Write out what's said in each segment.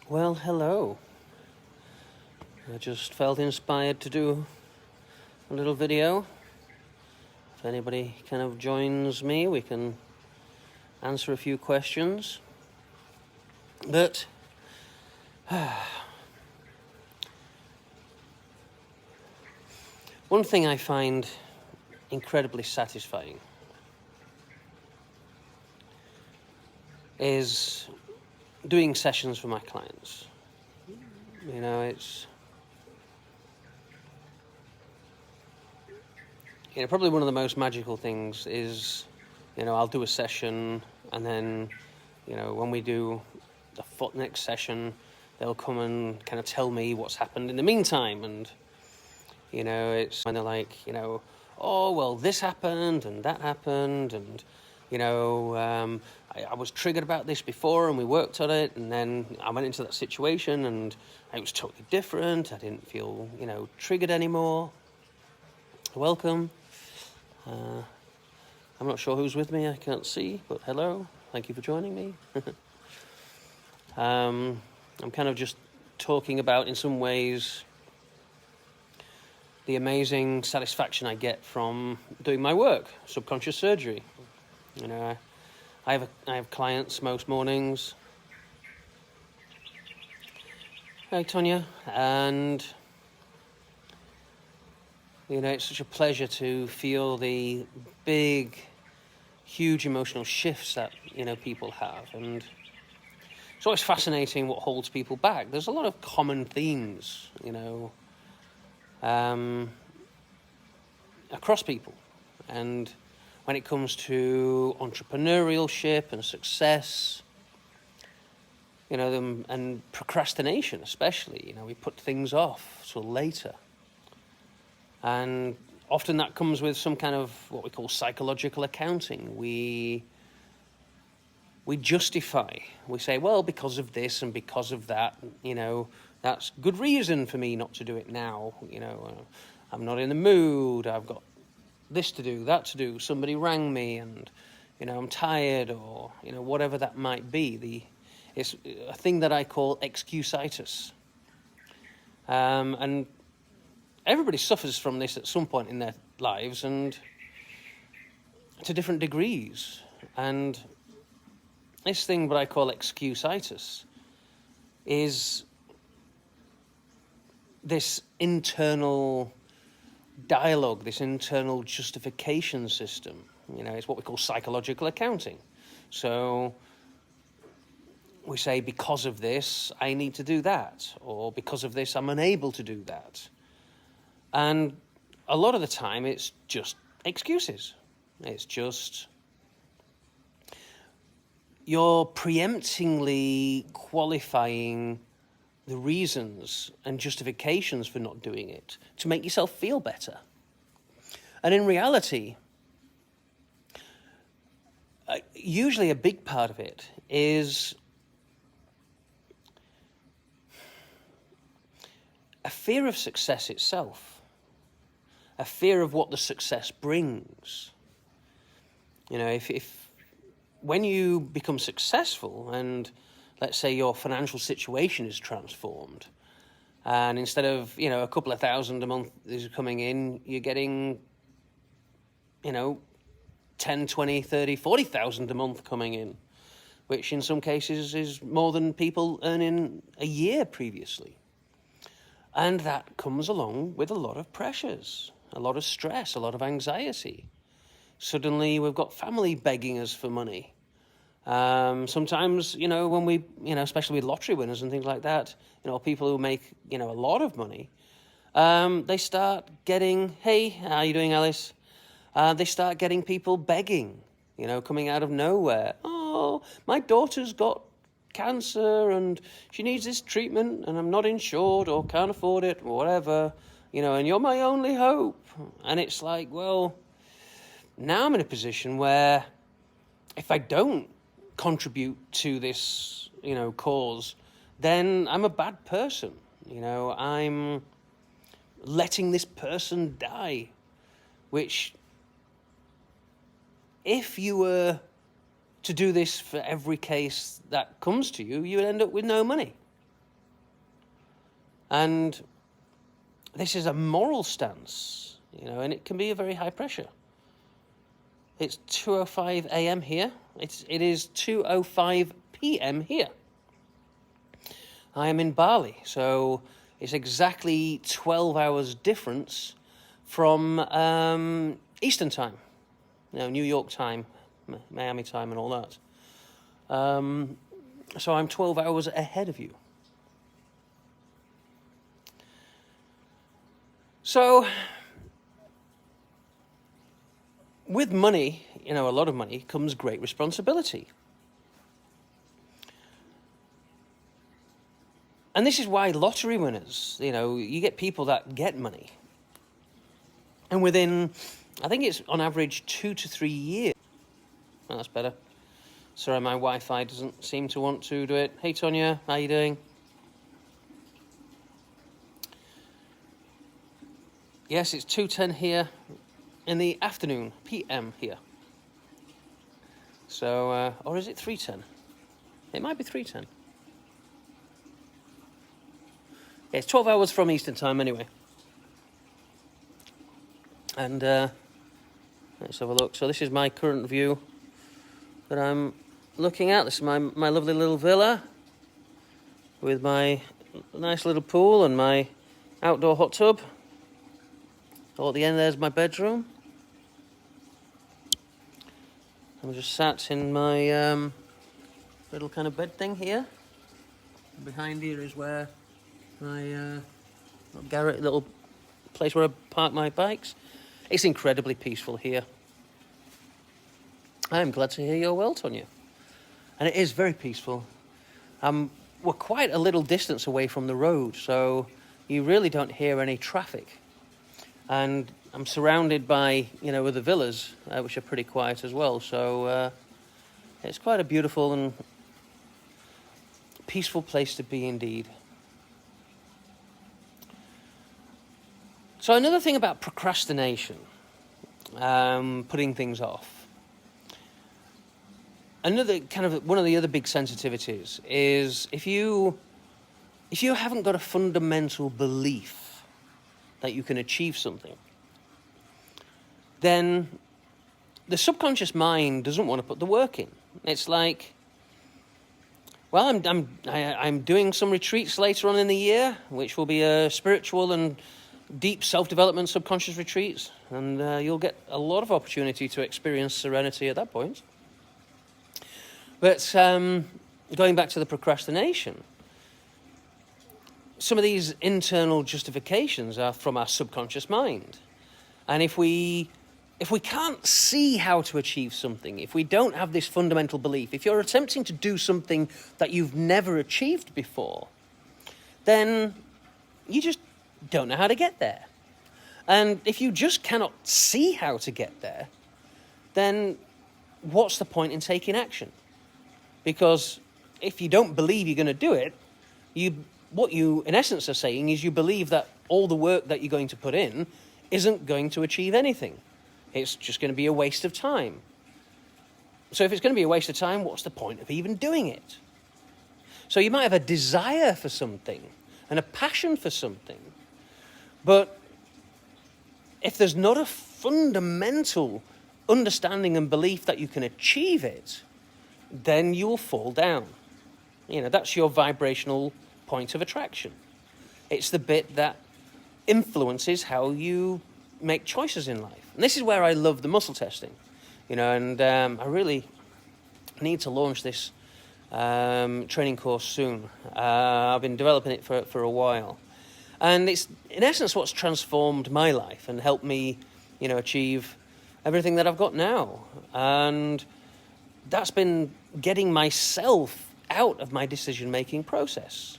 Well, hello. I just felt inspired to do a little video. If anybody kind of joins me, we can answer a few questions. But one thing I find incredibly satisfying is doing sessions for my clients. It's probably one of the most magical things is, I'll do a session and then, when we do the next session, they'll come and kind of tell me what's happened in the meantime. And, it's kind of like, oh, well, this happened and that happened. And, I was triggered about this before and we worked on it. And then I went into that situation and it was totally different. I didn't feel, triggered anymore. Welcome. I'm not sure who's with me, I can't see, but hello, thank you for joining me. I'm kind of just talking about, in some ways, the amazing satisfaction I get from doing my work, subconscious surgery. I have clients most mornings. Hi, Tonya, and it's such a pleasure to feel the big, huge emotional shifts that, people have. And it's always fascinating what holds people back. There's a lot of common themes, across people. And when it comes to entrepreneurship and success, and procrastination especially, we put things off till later. And often that comes with some kind of what we call psychological accounting. We justify. We say, well, because of this and because of that, that's good reason for me not to do it now. I'm not in the mood. I've got this to do, that to do. Somebody rang me and, I'm tired or, whatever that might be. It's a thing that I call excusitis. And everybody suffers from this at some point in their lives and to different degrees. And this thing that I call excusitis is this internal dialogue, this internal justification system. It's what we call psychological accounting. So we say, because of this, I need to do that. Or because of this, I'm unable to do that. And a lot of the time, it's just excuses. It's just you're preemptingly qualifying the reasons and justifications for not doing it to make yourself feel better. And in reality, usually a big part of it is a fear of success itself. A fear of what the success brings. If when you become successful and let's say your financial situation is transformed and instead of, a couple of thousand a month is coming in, you're getting, 10, 20, 30, 40,000 a month coming in, which in some cases is more than people earning a year previously. And that comes along with a lot of pressures. A lot of stress, a lot of anxiety. Suddenly we've got family begging us for money. Sometimes, when we, especially with lottery winners and things like that, people who make, a lot of money, they start getting, hey, how are you doing, Alice? They start getting people begging, coming out of nowhere. Oh, my daughter's got cancer and she needs this treatment and I'm not insured or can't afford it or whatever. And you're my only hope. And it's like, well, now I'm in a position where if I don't contribute to this, cause, then I'm a bad person. I'm letting this person die, which if you were to do this for every case that comes to you, you would end up with no money. And this is a moral stance, and it can be a very high pressure. It's 2:05 a.m. here. It is 2:05 p.m. here. I am in Bali, so it's exactly 12 hours difference from Eastern time, New York time, Miami time, and all that. So I'm 12 hours ahead of you. So, with money, a lot of money, comes great responsibility. And this is why lottery winners, you get people that get money. And within, I think it's on average 2 to 3 years. Oh, that's better. Sorry, my Wi-Fi doesn't seem to want to do it. Hey, Tonya, how you doing? Yes, it's 2:10 here in the afternoon, PM here. So, or is it 3:10? It might be 3:10. Yeah, it's 12 hours from Eastern time anyway. And let's have a look. So this is my current view that I'm looking at. This is my lovely little villa with my nice little pool and my outdoor hot tub. Oh, at the end there's my bedroom. I'm just sat in my little kind of bed thing here. Behind here is where my little place where I park my bikes. It's incredibly peaceful here. I'm glad to hear you're well, Tonya. And it is very peaceful. We're quite a little distance away from the road, so you really don't hear any traffic. And I'm surrounded by, other villas, which are pretty quiet as well. So it's quite a beautiful and peaceful place to be indeed. So another thing about procrastination, putting things off. One of the other big sensitivities is if you haven't got a fundamental belief that you can achieve something, then the subconscious mind doesn't want to put the work in. It's like, well, I'm doing some retreats later on in the year, which will be a spiritual and deep self-development subconscious retreats, and you'll get a lot of opportunity to experience serenity at that point. But going back to the procrastination, some of these internal justifications are from our subconscious mind. And if we can't see how to achieve something, if we don't have this fundamental belief, if you're attempting to do something that you've never achieved before, then you just don't know how to get there. And if you just cannot see how to get there, then what's the point in taking action? Because if you don't believe you're going to do it, what you in essence are saying is you believe that all the work that you're going to put in isn't going to achieve anything. It's just going to be a waste of time. So if it's going to be a waste of time, what's the point of even doing it? So you might have a desire for something and a passion for something, but if there's not a fundamental understanding and belief that you can achieve it, then you will fall down. That's your vibrational point of attraction. It's the bit that influences how you make choices in life. And this is where I love the muscle testing, and I really need to launch this training course soon. I've been developing it for a while. And it's, in essence, what's transformed my life and helped me, achieve everything that I've got now. And that's been getting myself out of my decision-making process.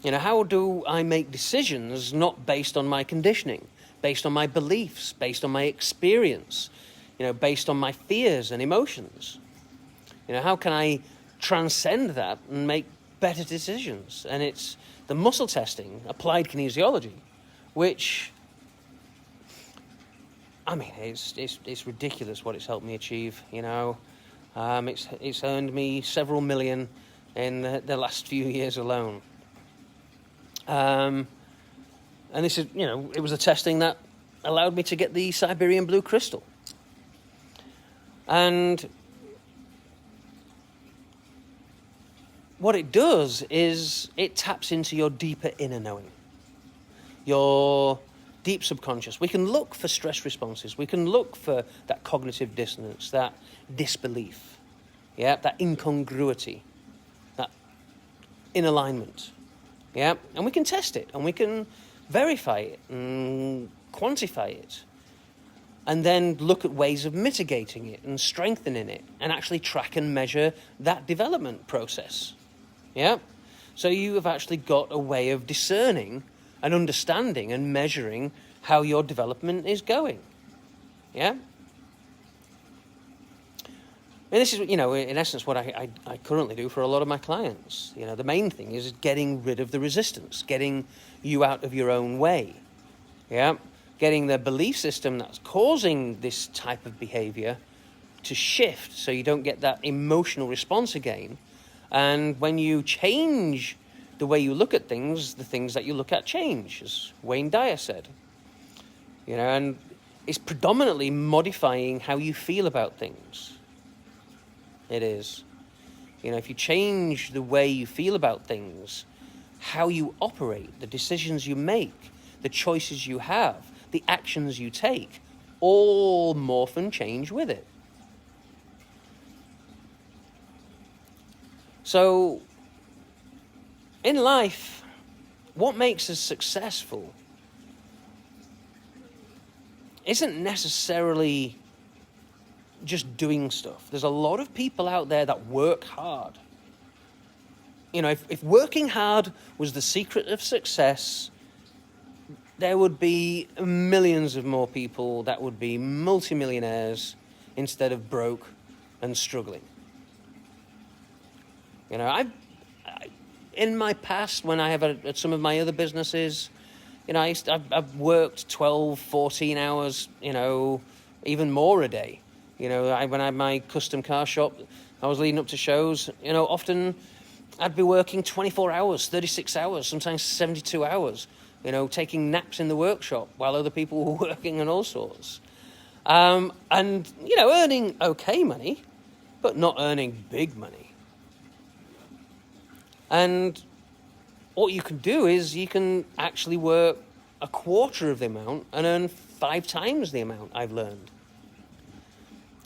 How do I make decisions not based on my conditioning, based on my beliefs, based on my experience, based on my fears and emotions? How can I transcend that and make better decisions? And it's the muscle testing, applied kinesiology, which, it's ridiculous what it's helped me achieve, It's earned me several million in the last few years alone. And this is, it was the testing that allowed me to get the Siberian blue crystal. And what it does is it taps into your deeper inner knowing, your deep subconscious. We can look for stress responses. We can look for that cognitive dissonance, that disbelief, that incongruity, that inalignment, and we can test it, and we can verify it and quantify it, and then look at ways of mitigating it and strengthening it, and actually track and measure that development process. So you have actually got a way of discerning and understanding and measuring how your development is going. And this is, in essence, what I currently do for a lot of my clients. The main thing is getting rid of the resistance, getting you out of your own way. Getting the belief system that's causing this type of behavior to shift so you don't get that emotional response again. And when you change the way you look at things, the things that you look at change, as Wayne Dyer said. And it's predominantly modifying how you feel about things. It is. If you change the way you feel about things, how you operate, the decisions you make, the choices you have, the actions you take, all morph and change with it. So, in life, what makes us successful isn't necessarily just doing stuff. There's a lot of people out there that work hard. If working hard was the secret of success, there would be millions of more people that would be multimillionaires instead of broke and struggling. In my past, when I have at some of my other businesses, I've worked 12, 14 hours, even more a day. When I had my custom car shop, I was leading up to shows, often I'd be working 24 hours, 36 hours, sometimes 72 hours, taking naps in the workshop while other people were working and all sorts. And, earning okay money, but not earning big money. And what you can do is you can actually work a quarter of the amount and earn 5 times the amount I've learned.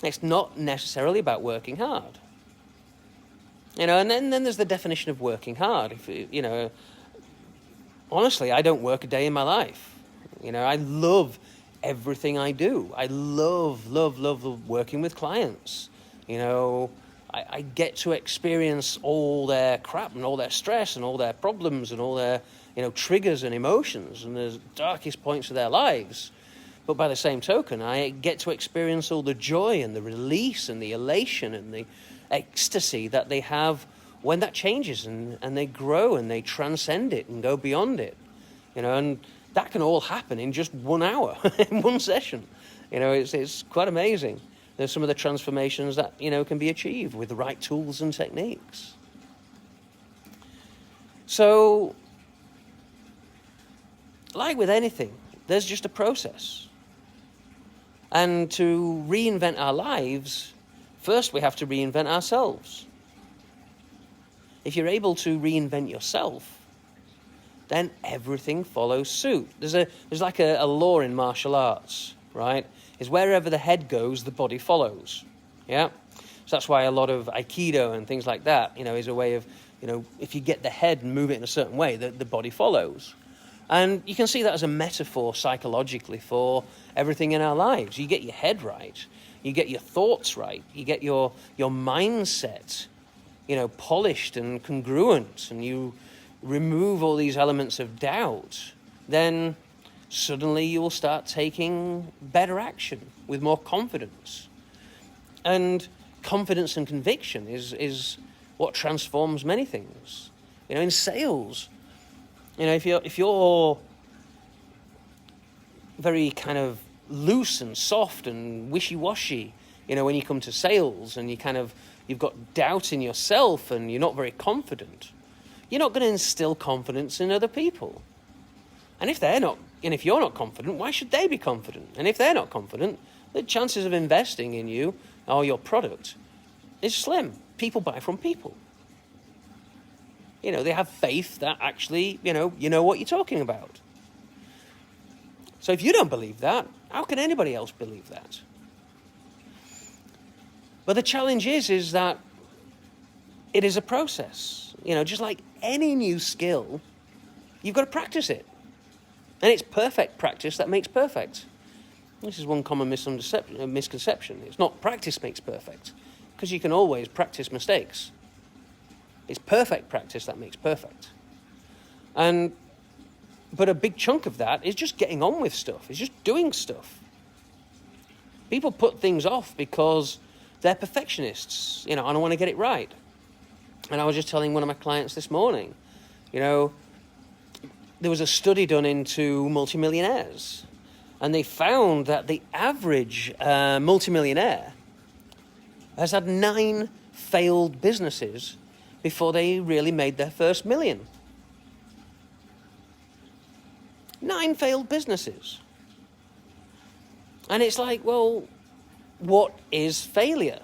It's not necessarily about working hard. And then there's the definition of working hard. Honestly, I don't work a day in my life. I love everything I do. I love working with clients. I get to experience all their crap and all their stress and all their problems and all their, triggers and emotions and the darkest points of their lives. But by the same token, I get to experience all the joy and the release and the elation and the ecstasy that they have when that changes and they grow and they transcend it and go beyond it. And that can all happen in just 1 hour, in one session. It's quite amazing. There's some of the transformations that, can be achieved with the right tools and techniques. So, like with anything, there's just a process. And to reinvent our lives, first we have to reinvent ourselves. If you're able to reinvent yourself, then everything follows suit. There's like a law in martial arts, right? Is wherever the head goes, the body follows. So that's why a lot of Aikido and things like that, is a way of, if you get the head and move it in a certain way, the body follows. And you can see that as a metaphor psychologically for everything in our lives. You get your head right, you get your thoughts right, you get your mindset, polished and congruent, and you remove all these elements of doubt, then suddenly you will start taking better action with more confidence. And confidence and conviction is what transforms many things. In sales, if you're very kind of loose and soft and wishy-washy, when you come to sales and you've got doubt in yourself and you're not very confident, you're not going to instill confidence in other people. And if you're not confident, why should they be confident? And if they're not confident, the chances of investing in you or your product is slim. People buy from people. They have faith that actually, you know what you're talking about. So if you don't believe that, how can anybody else believe that? But the challenge is that it is a process. Just like any new skill, you've got to practice it. And it's perfect practice that makes perfect. This is one common misconception. It's not practice makes perfect, because you can always practice mistakes. It's perfect practice that makes perfect. But a big chunk of that is just getting on with stuff. It's just doing stuff. People put things off because they're perfectionists. I don't want to get it right. And I was just telling one of my clients this morning, there was a study done into multimillionaires, and they found that the average multimillionaire has had 9 failed businesses before they really made their first million. 9 failed businesses. And it's like, well, what is failure?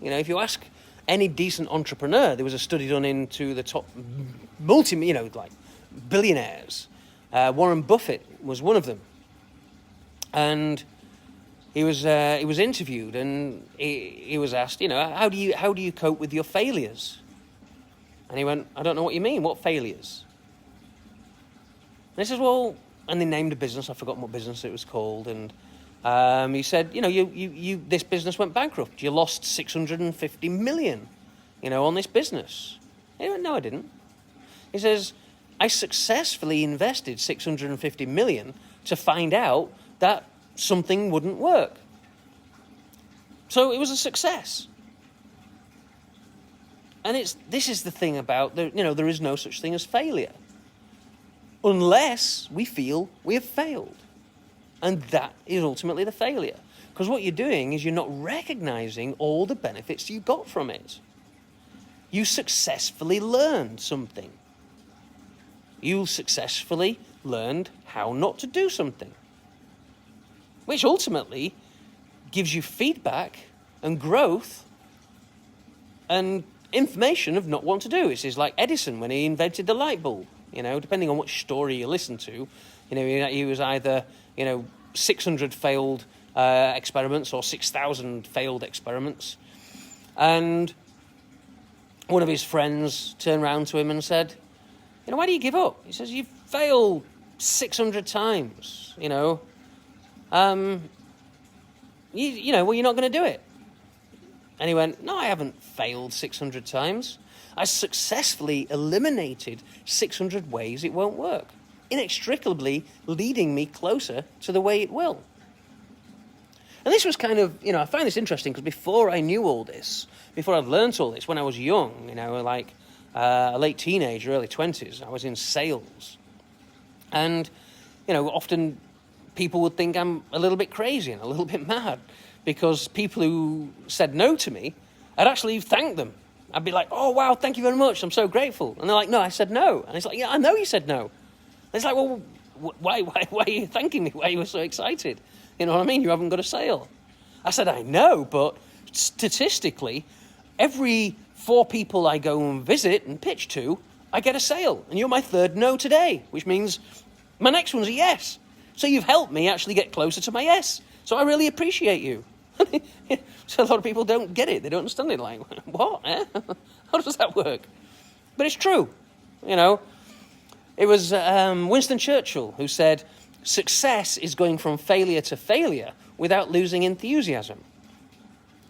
If you ask any decent entrepreneur, there was a study done into the top billionaires. Warren Buffett was one of them. And he was interviewed, and he was asked, how do you cope with your failures? And he went, I don't know what you mean. What failures? And he says, well, and they named a business. I've forgotten what business it was called. And he said, this business went bankrupt. You lost 650 million, on this business. And he went, no, I didn't. He says, I successfully invested 650 million to find out that something wouldn't work. So it was a success. And this is the thing about, there is no such thing as failure. Unless we feel we have failed. And that is ultimately the failure. Because what you're doing is you're not recognizing all the benefits you got from it. You successfully learned something. You successfully learned how not to do something. Which ultimately gives you feedback and growth and information of not what to do. It's like Edison when he invented the light bulb. Depending on which story you listen to, he was either, 600 failed experiments or 6,000 failed experiments. And one of his friends turned around to him and said, why do you give up? He says, you've failed 600 times, well, you're not going to do it. And he went, no, I haven't failed 600 times. I successfully eliminated 600 ways it won't work, inextricably leading me closer to the way it will. And this was kind of, I find this interesting because before I knew all this, before I'd learned all this, when I was young, like a late teenager, early 20s, I was in sales. And, often people would think I'm a little bit crazy and a little bit mad because people who said no to me, I'd actually thank them. I'd be like, oh, wow, thank you very much. I'm so grateful. And they're like, no, I said no. And it's like, yeah, I know you said no. And it's like, well, why are you thanking me? Why are you so excited? You know what I mean? You haven't got a sale. I said, I know, but statistically, every 4 people I go and visit and pitch to, I get a sale. And you're my 3rd no today, which means my next one's a yes. So you've helped me actually get closer to my yes. So I really appreciate you. So a lot of people don't get it. They don't understand it. Like, what? How does that work? But it's true. It was Winston Churchill who said, success is going from failure to failure without losing enthusiasm.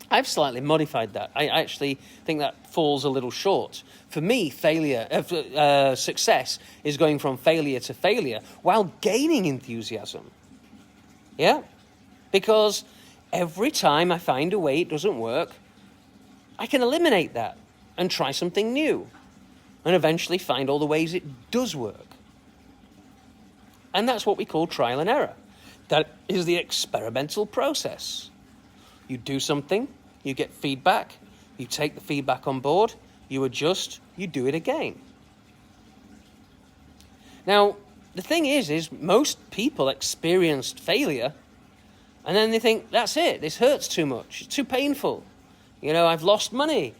I've slightly modified that. I actually think that falls a little short. For me, success is going from failure to failure while gaining enthusiasm. Yeah? Because every time I find a way it doesn't work, I can eliminate that and try something new and eventually find all the ways it does work. And that's what we call trial and error. That is the experimental process. You do something, you get feedback, you take the feedback on board, you adjust, you do it again. Now, the thing is most people experienced failure, and then they think, that's it, this hurts too much, it's too painful. I've lost money.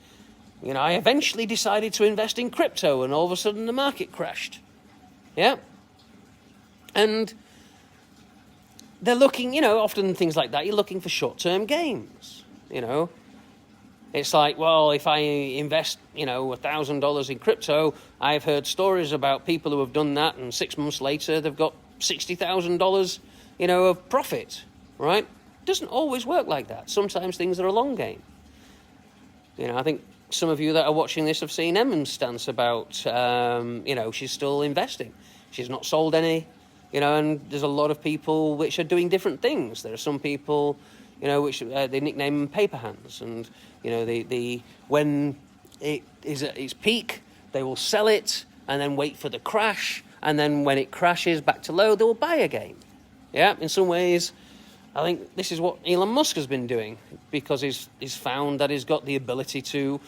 I eventually decided to invest in crypto, and all of a sudden the market crashed. Yeah? And they're looking, often things like that, you're looking for short-term gains, It's like, well, if I invest, $1,000 in crypto, I've heard stories about people who have done that, and 6 months later they've got $60,000, of profit, right? It doesn't always work like that. Sometimes things are a long game. I think some of you that are watching this have seen Emma's stance about, she's still investing. She's not sold any, and there's a lot of people which are doing different things. There are some people, which they nickname them paper hands, and when it is at its peak, they will sell it and then wait for the crash, and then when it crashes back to low, they will buy again. Yeah, in some ways, I think this is what Elon Musk has been doing, because he's found that he's got the ability to,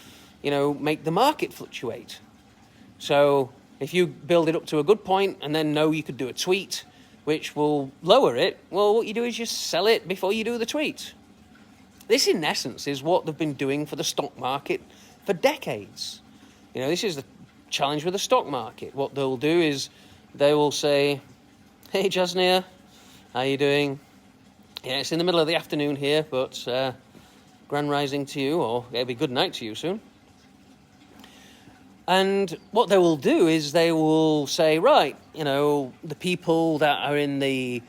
make the market fluctuate. So if you build it up to a good point and then know you could do a tweet which will lower it, well, what you do is you sell it before you do the tweet. This, in essence, is what they've been doing for the stock market for decades. This is the challenge with the stock market. What they'll do is they will say, hey, Jasnir, how you doing? Yeah, it's in the middle of the afternoon here, but grand rising to you, or it'll be good night to you soon. And what they will do is they will say, right, the people that are in the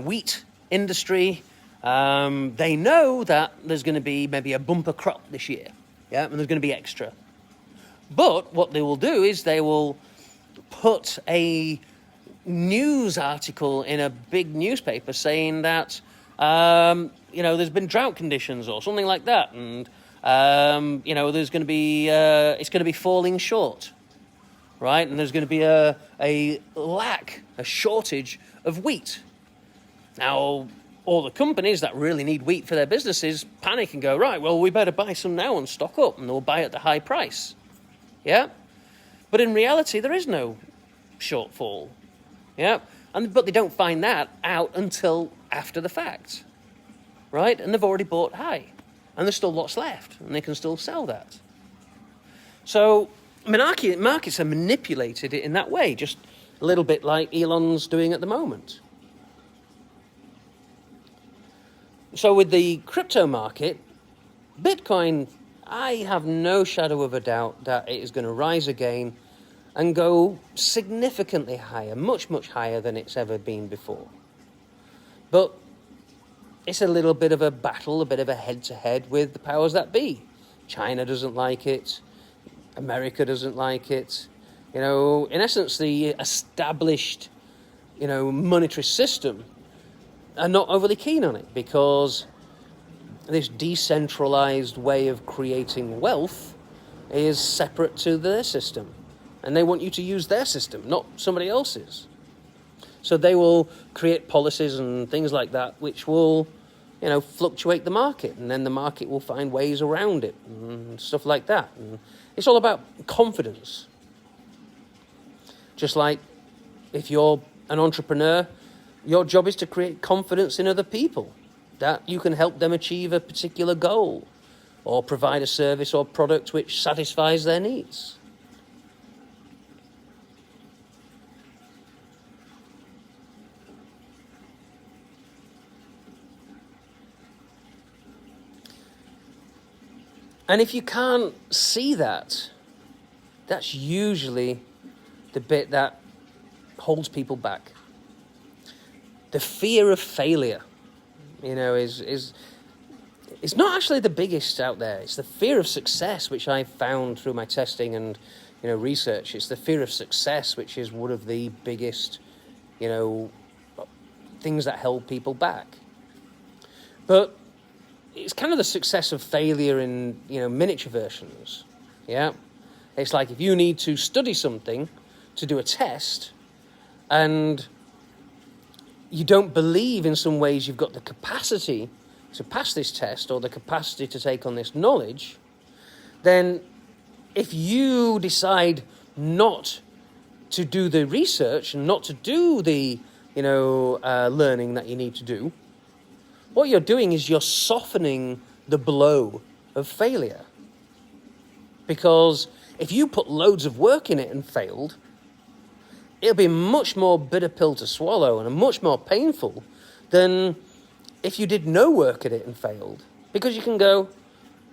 wheat industry, they know that there's going to be maybe a bumper crop this year, yeah, and there's going to be extra. But what they will do is they will put a news article in a big newspaper saying that, there's been drought conditions or something like that, and there's going to be it's going to be falling short, right? And there's going to be a shortage of wheat. Now, all the companies that really need wheat for their businesses panic and go, right, well, we better buy some now and stock up, and they'll buy at the high price. Yeah? But in reality, there is no shortfall. Yeah? But they don't find that out until after the fact, right? And they've already bought high, and there's still lots left, and they can still sell that. So markets are manipulated in that way, just a little bit like Elon's doing at the moment. So with the crypto market, Bitcoin, I have no shadow of a doubt that it is going to rise again and go significantly higher, much, much higher than it's ever been before. But it's a little bit of a battle, a bit of a head-to-head with the powers that be. China doesn't like it. America doesn't like it. In essence, the established, monetary system are not overly keen on it, because this decentralized way of creating wealth is separate to their system. And they want you to use their system, not somebody else's. So they will create policies and things like that which will, fluctuate the market. And then the market will find ways around it and stuff like that. And it's all about confidence. Just like if you're an entrepreneur, your job is to create confidence in other people, that you can help them achieve a particular goal or provide a service or product which satisfies their needs. And if you can't see that, that's usually the bit that holds people back. The fear of failure, is not actually the biggest out there. It's the fear of success, which I've found through my testing and, research. It's the fear of success, which is one of the biggest, things that hold people back. But it's kind of the success of failure in, miniature versions. Yeah. It's like if you need to study something to do a test, and you don't believe in some ways you've got the capacity to pass this test or the capacity to take on this knowledge, then if you decide not to do the research and not to do the, learning that you need to do, what you're doing is you're softening the blow of failure. Because if you put loads of work in it and failed, it'll be a much more bitter pill to swallow and much more painful than if you did no work at it and failed. Because you can go,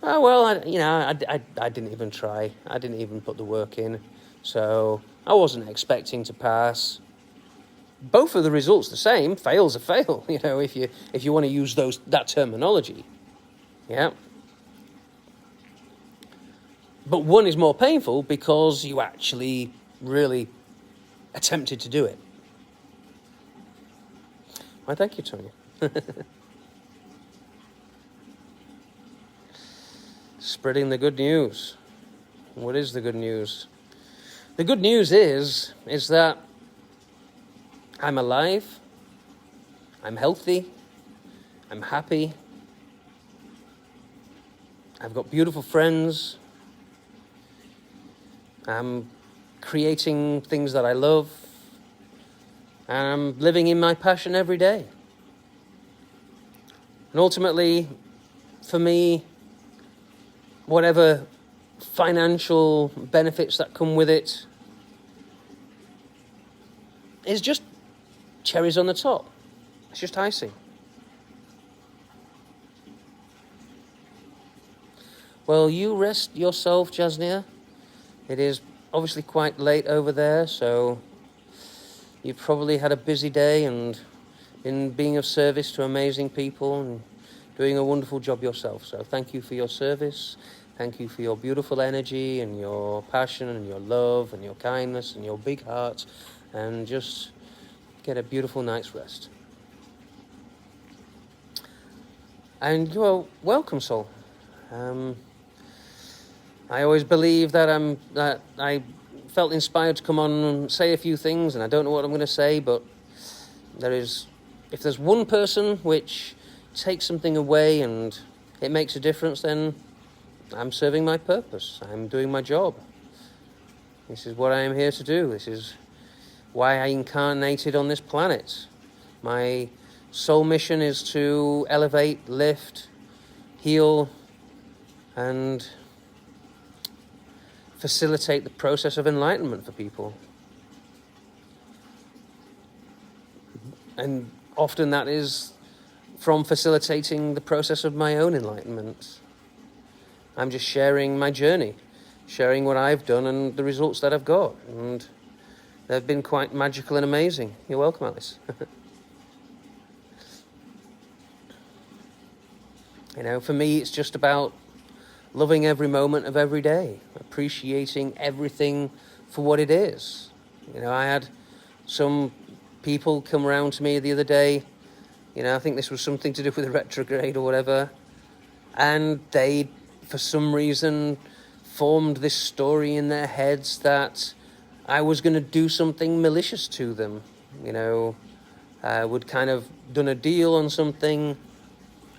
oh, well, I didn't even try. I didn't even put the work in. So I wasn't expecting to pass. Both of the results the same. Fail's a fail, if you want to use that terminology. Yeah. But one is more painful because you actually really attempted to do it. Why, thank you, Tony. Spreading the good news. What is the good news? The good news is that I'm alive, I'm healthy, I'm happy, I've got beautiful friends, I'm creating things that I love, and I'm living in my passion every day. And ultimately, for me, whatever financial benefits that come with it is just cherries on the top. It's just icing. Well, you rest yourself, Jasnia. It is obviously quite late over there, so you've probably had a busy day and been being of service to amazing people and doing a wonderful job yourself. So thank you for your service. Thank you for your beautiful energy and your passion and your love and your kindness and your big heart, and just get a beautiful night's rest. And you are welcome, soul. I always believe that I felt inspired to come on and say a few things, and I don't know what I'm going to say, but if there's one person which takes something away and it makes a difference, then I'm serving my purpose. I'm doing my job. This is what I am here to do. This is why I incarnated on this planet. My soul mission is to elevate, lift, heal, and facilitate the process of enlightenment for people. And often that is from facilitating the process of my own enlightenment. I'm just sharing my journey, sharing what I've done and the results that I've got. And they've been quite magical and amazing. You're welcome, Alice. For me, it's just about loving every moment of every day, appreciating everything for what it is. I had some people come around to me the other day, I think this was something to do with the retrograde or whatever, and they, for some reason, formed this story in their heads that I was going to do something malicious to them. Would kind of done a deal on something,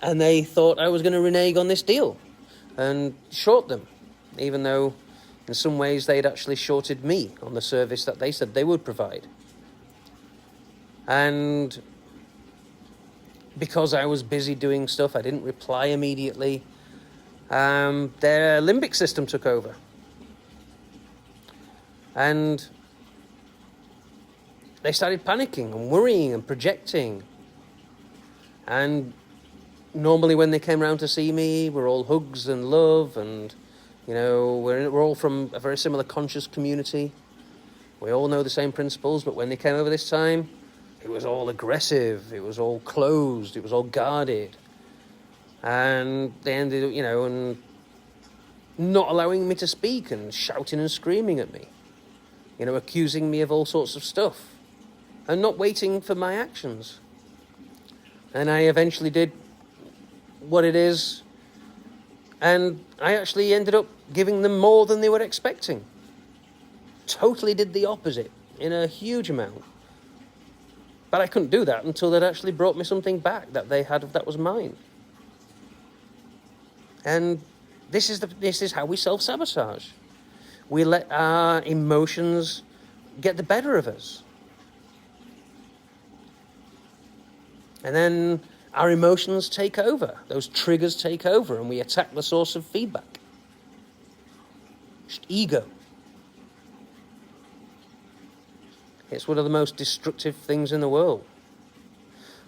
and they thought I was going to renege on this deal and short them, even though in some ways they'd actually shorted me on the service that they said they would provide. And because I was busy doing stuff, I didn't reply immediately. Their limbic system took over. And they started panicking and worrying and projecting. And normally when they came around to see me, we're all hugs and love, and we're all from a very similar conscious community. We all know the same principles, but when they came over this time, it was all aggressive, it was all closed, it was all guarded. And they ended up, and not allowing me to speak and shouting and screaming at me, accusing me of all sorts of stuff and not waiting for my actions. And I eventually did what it is, and I actually ended up giving them more than they were expecting. Totally did the opposite in a huge amount. But I couldn't do that until they'd actually brought me something back that they had that was mine. And this is how we self-sabotage. We let our emotions get the better of us. And then our emotions take over. Those triggers take over and we attack the source of feedback. Just ego. It's one of the most destructive things in the world.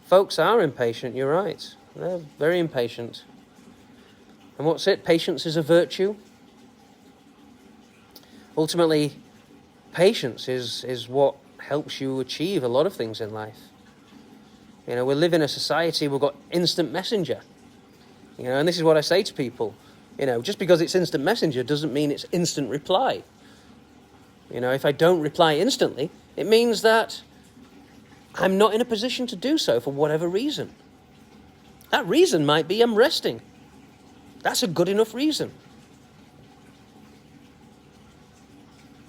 Folks are impatient, you're right. They're very impatient. And what's it? Patience is a virtue. Ultimately, patience is what helps you achieve a lot of things in life. You know, we live in a society, we've got instant messenger. You know, and this is what I say to people. You know, just because it's instant messenger doesn't mean it's instant reply. You know, if I don't reply instantly, it means that I'm not in a position to do so for whatever reason. That reason might be I'm resting. That's a good enough reason.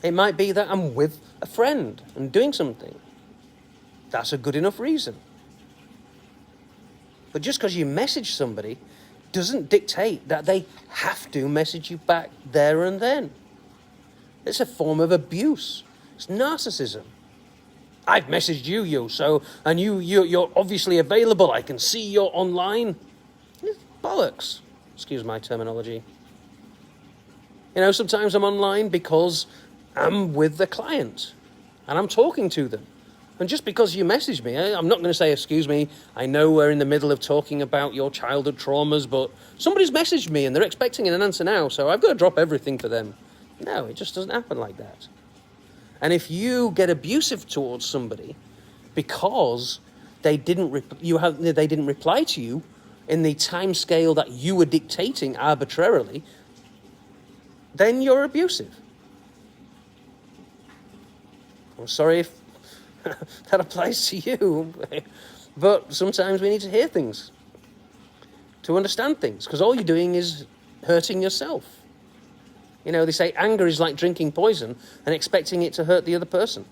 It might be that I'm with a friend and doing something. That's a good enough reason. But just because you message somebody doesn't dictate that they have to message you back there and then. It's a form of abuse. It's narcissism. I've messaged you, and you're obviously available. I can see you're online. It's bollocks. Excuse my terminology. You know, sometimes I'm online because I'm with the client and I'm talking to them. And just because you message me, I'm not going to say, excuse me, I know we're in the middle of talking about your childhood traumas, but somebody's messaged me and they're expecting an answer now, so I've got to drop everything for them. No, it just doesn't happen like that. And if you get abusive towards somebody because they didn't reply to you in the time scale that you were dictating arbitrarily, then you're abusive. I'm sorry if that applies to you, but sometimes we need to hear things to understand things, because all you're doing is hurting yourself. You know, they say anger is like drinking poison and expecting it to hurt the other person.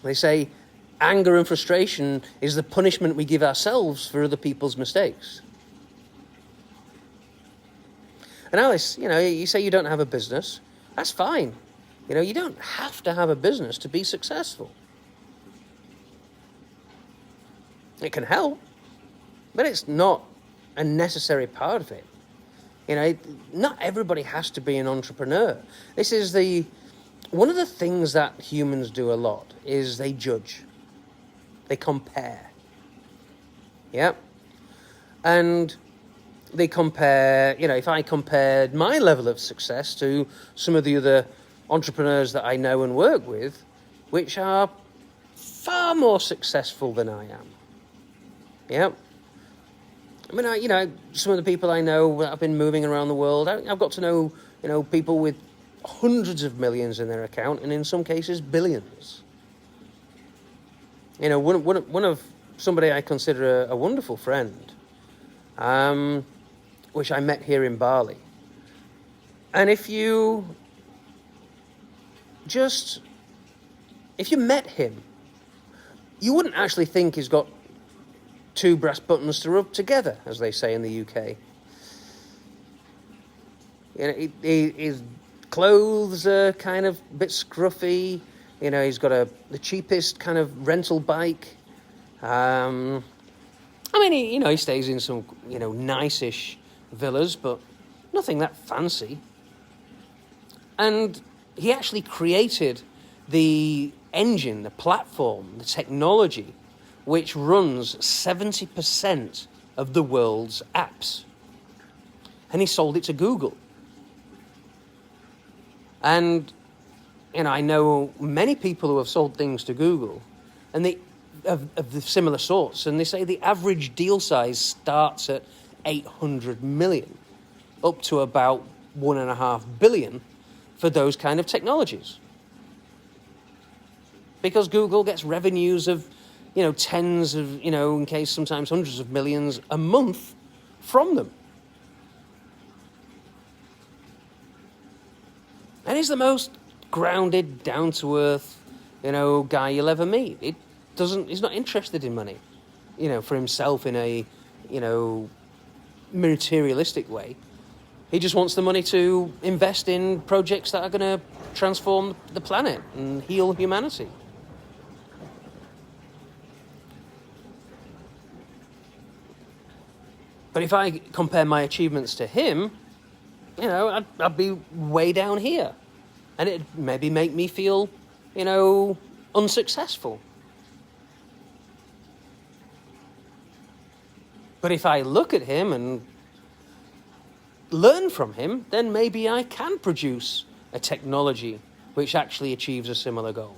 They say anger and frustration is the punishment we give ourselves for other people's mistakes. And Alice, you know, you say you don't have a business. That's fine. You know, you don't have to have a business to be successful. It can help, but it's not a necessary part of it. You know, not everybody has to be an entrepreneur. This is one of the things that humans do a lot is they judge. They compare. Yeah. And they compare, you know, if I compared my level of success to some of the other entrepreneurs that I know and work with, which are far more successful than I am. Yeah. I mean, you know, some of the people I know that have been moving around the world, I've got to know, you know, people with hundreds of millions in their account and in some cases billions. You know, one of somebody I consider a wonderful friend, which I met here in Bali. And if you met him, you wouldn't actually think he's got two brass buttons to rub together, as they say in the UK. You know, his clothes are kind of a bit scruffy. You know, he's got the cheapest kind of rental bike. I mean, he stays in some, you know, nice-ish villas, but nothing that fancy. And he actually created the engine, the platform, the technology, which runs 70% of the world's apps. And he sold it to Google. And, you know, I know many people who have sold things to Google, and they of the similar sorts, and they say the average deal size starts at 800 million, up to about 1.5 billion for those kind of technologies. Because Google gets revenues of, you know, tens of, you know, in case sometimes hundreds of millions a month from them. And he's the most grounded, down-to-earth, you know, guy you'll ever meet. He's not interested in money, you know, for himself in a, you know, materialistic way. He just wants the money to invest in projects that are going to transform the planet and heal humanity. But if I compare my achievements to him, I'd be way down here. And it'd maybe make me feel, unsuccessful. But if I look at him and learn from him, then maybe I can produce a technology which actually achieves a similar goal.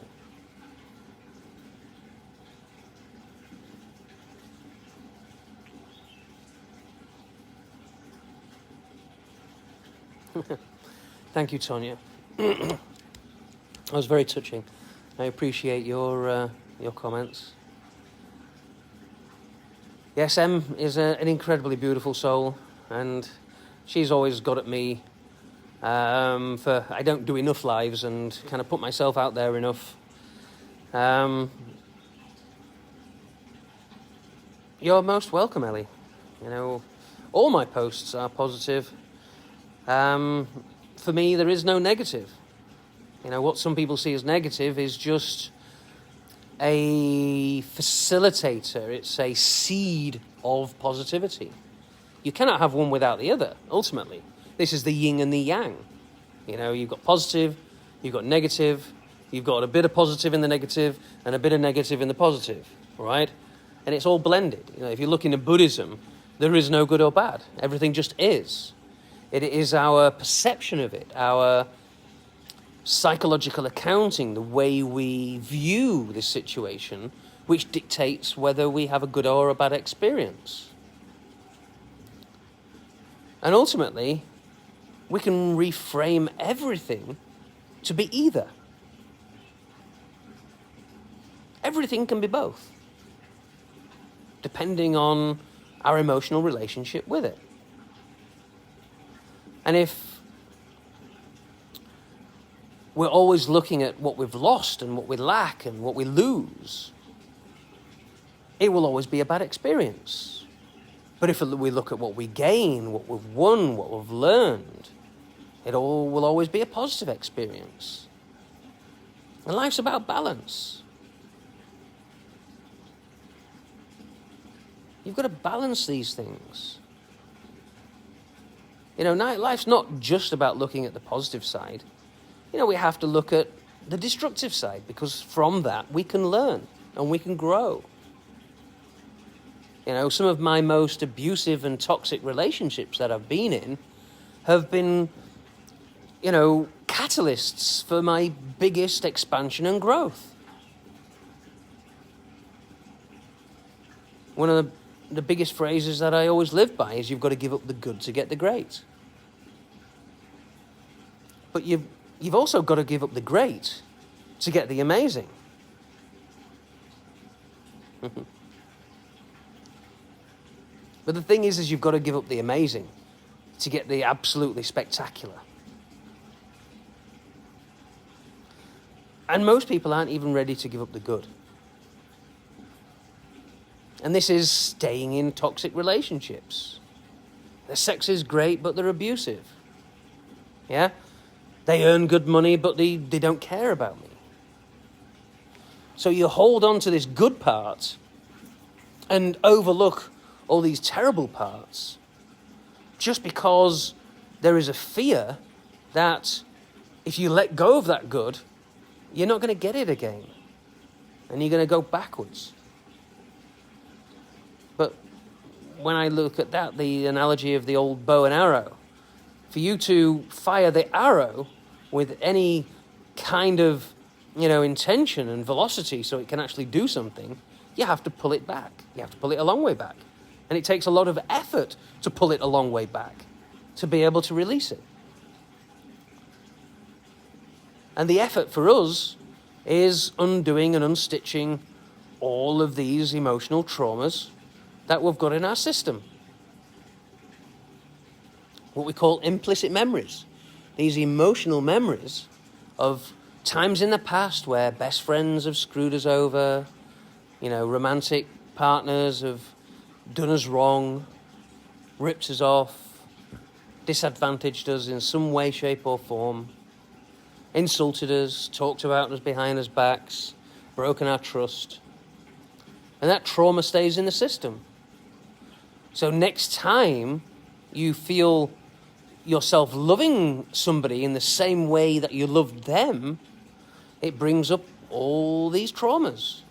Thank you, Tonya. That was very touching. I appreciate your comments. Yes, Em is an incredibly beautiful soul, and she's always got at me for I don't do enough lives and kind of put myself out there enough. You're most welcome, Ellie. All my posts are positive. For me, there is no negative. What some people see as negative is just a facilitator. It's a seed of positivity. You cannot have one without the other, ultimately. This is the yin and the yang. You've got positive, you've got negative, you've got a bit of positive in the negative, and a bit of negative in the positive, right? And it's all blended. If you look into Buddhism, there is no good or bad. Everything just is. It is our perception of it, our psychological accounting, the way we view this situation, which dictates whether we have a good or a bad experience. And ultimately, we can reframe everything to be either. Everything can be both, depending on our emotional relationship with it. And if we're always looking at what we've lost and what we lack and what we lose, it will always be a bad experience. But if we look at what we gain, what we've won, what we've learned, it all will always be a positive experience. And life's about balance. You've got to balance these things. Life's not just about looking at the positive side. We have to look at the destructive side, because from that we can learn and we can grow. Some of my most abusive and toxic relationships that I've been in have been, catalysts for my biggest expansion and growth. One of the biggest phrases that I always live by is, you've got to give up the good to get the great. But you've also got to give up the great to get the amazing. But the thing is you've got to give up the amazing to get the absolutely spectacular. And most people aren't even ready to give up the good. And this is staying in toxic relationships. Their sex is great, but they're abusive. Yeah? They earn good money, but they don't care about me. So you hold on to this good part and overlook all these terrible parts just because there is a fear that if you let go of that good, you're not going to get it again. And you're going to go backwards. But when I look at that, the analogy of the old bow and arrow, for you to fire the arrow with any kind of, intention and velocity so it can actually do something, you have to pull it back. You have to pull it a long way back. And it takes a lot of effort to pull it a long way back to be able to release it. And the effort for us is undoing and unstitching all of these emotional traumas that we've got in our system. What we call implicit memories. These emotional memories of times in the past where best friends have screwed us over, romantic partners have done us wrong, ripped us off, disadvantaged us in some way, shape or form, insulted us, talked about us behind our backs, broken our trust. And that trauma stays in the system. So next time you feel yourself loving somebody in the same way that you loved them, it brings up all these traumas.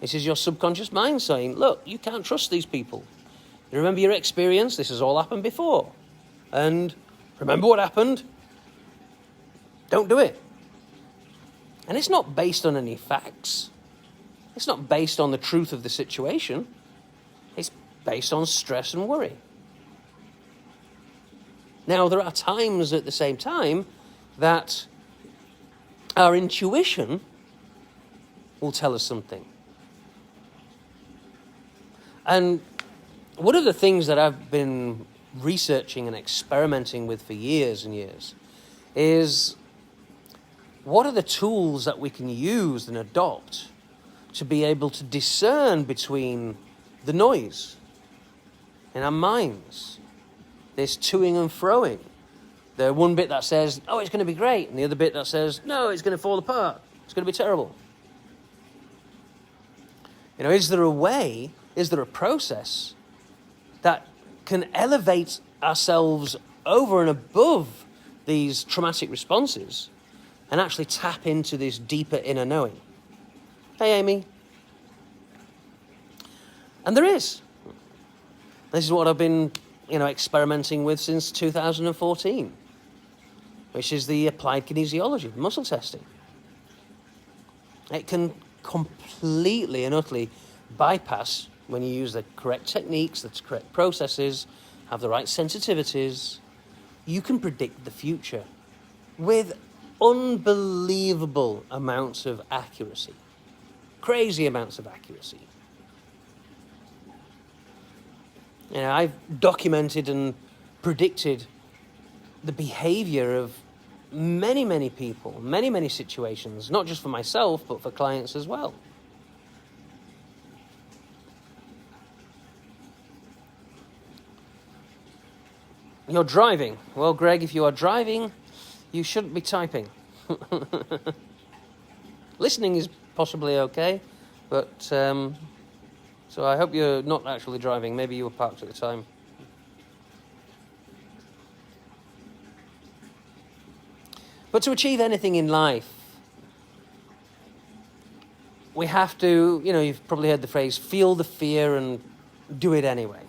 This is your subconscious mind saying, look, you can't trust these people. You remember your experience? This has all happened before. And remember what happened? Don't do it. And it's not based on any facts. It's not based on the truth of the situation. It's based on stress and worry. Now, there are times at the same time that our intuition will tell us something. And one of the things that I've been researching and experimenting with for years and years is, what are the tools that we can use and adopt to be able to discern between the noise in our minds, this toing and froing, the one bit that says, oh, it's going to be great, and the other bit that says, no, it's going to fall apart, it's going to be terrible. You know, is there a way, is there a process that can elevate ourselves over and above these traumatic responses and actually tap into this deeper inner knowing? Hey, Amy. And there is. This is what I've been, experimenting with since 2014, which is the applied kinesiology, muscle testing. It can completely and utterly bypass, when you use the correct techniques, the correct processes, have the right sensitivities, you can predict the future with unbelievable amounts of accuracy. Crazy amounts of accuracy. I've documented and predicted the behavior of many, many people, many, many situations, not just for myself, but for clients as well. You're driving. Well, Greg, if you are driving, you shouldn't be typing. Listening is possibly okay, but so I hope you're not actually driving. Maybe you were parked at the time. But to achieve anything in life, we have to, you've probably heard the phrase, feel the fear and do it anyway.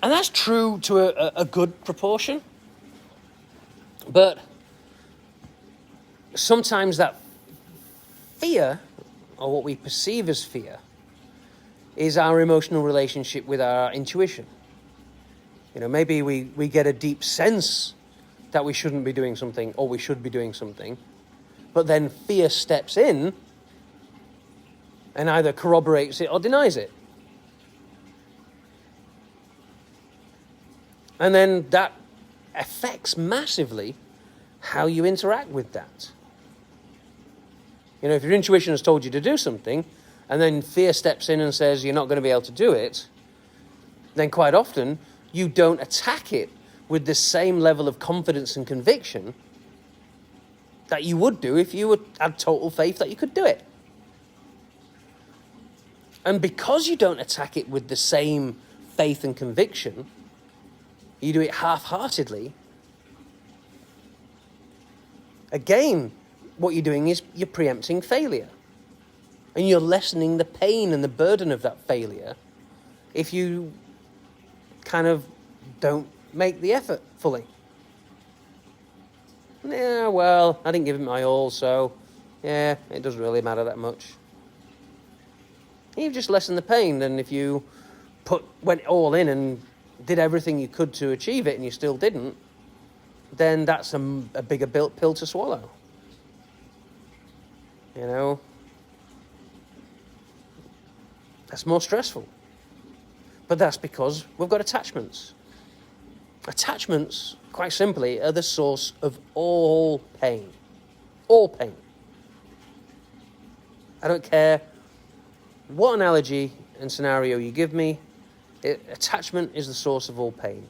And that's true to a good proportion. But sometimes that fear, or what we perceive as fear, is our emotional relationship with our intuition. Maybe we get a deep sense that we shouldn't be doing something, or we should be doing something, but then fear steps in and either corroborates it or denies it. And then that affects massively how you interact with that. If your intuition has told you to do something, and then fear steps in and says you're not going to be able to do it, then quite often you don't attack it with the same level of confidence and conviction that you would do if you had total faith that you could do it. And because you don't attack it with the same faith and conviction, you do it half-heartedly, again, what you're doing is you're preempting failure. And you're lessening the pain and the burden of that failure if you kind of don't make the effort fully. Yeah, well, I didn't give it my all, so yeah, it doesn't really matter that much. You've just lessened the pain than if you went all in and did everything you could to achieve it and you still didn't, then that's a bigger pill to swallow. That's more stressful. But that's because we've got attachments. Attachments, quite simply, are the source of all pain. All pain. I don't care what analogy and scenario you give me, Attachment is the source of all pain.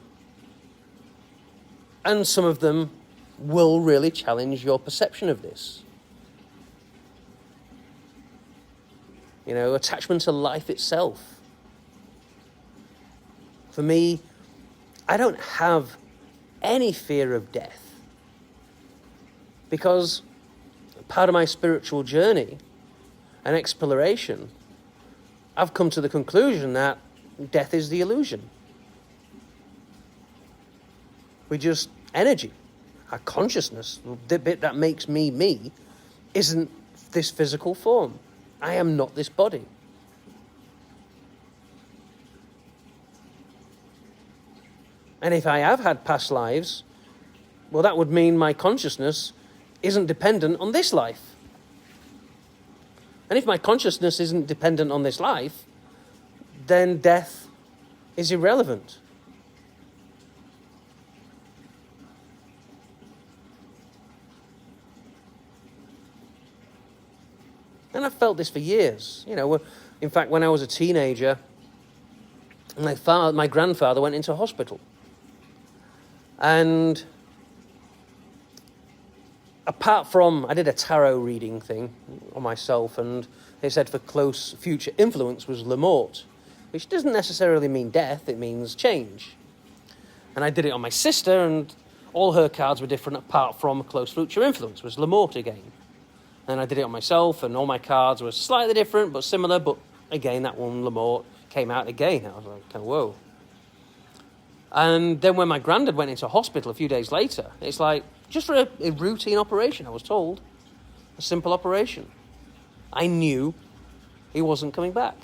And some of them will really challenge your perception of this. You know, attachment to life itself. For me, I don't have any fear of death, because part of my spiritual journey and exploration, I've come to the conclusion that death is the illusion. We just energy. Our consciousness, the bit that makes me me, isn't this physical form. I am not this body. And if I have had past lives, well, that would mean my consciousness isn't dependent on this life. And if my consciousness isn't dependent on this life, then death is irrelevant. And I've felt this for years. You know, in fact, when I was a teenager, my grandfather went into hospital. And apart from, I did a tarot reading thing on myself, and they said for close future influence was Le Mort, which doesn't necessarily mean death, it means change. And I did it on my sister, and all her cards were different apart from close future influence was Le Mort again. And I did it on myself, and all my cards were slightly different but similar, but again, that one, Le Mort, came out again. I was like, kind of, whoa. And then when my granddad went into hospital a few days later, it's like, just for a routine operation, I was told. A simple operation. I knew he wasn't coming back.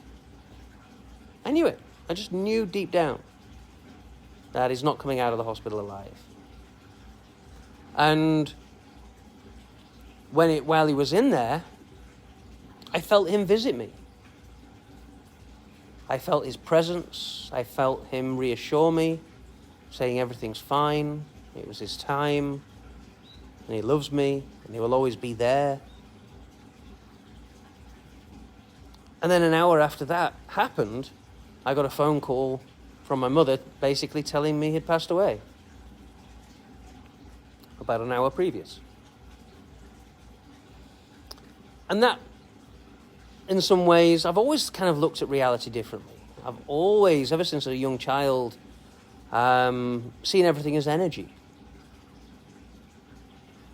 I knew it. I just knew deep down that he's not coming out of the hospital alive. And while he was in there, I felt him visit me. I felt his presence. I felt him reassure me, saying everything's fine, it was his time, and he loves me, and he will always be there. And then an hour after that happened, I got a phone call from my mother basically telling me he'd passed away. About an hour previous. And that, in some ways, I've always kind of looked at reality differently. I've always, ever since a young child, seen everything as energy.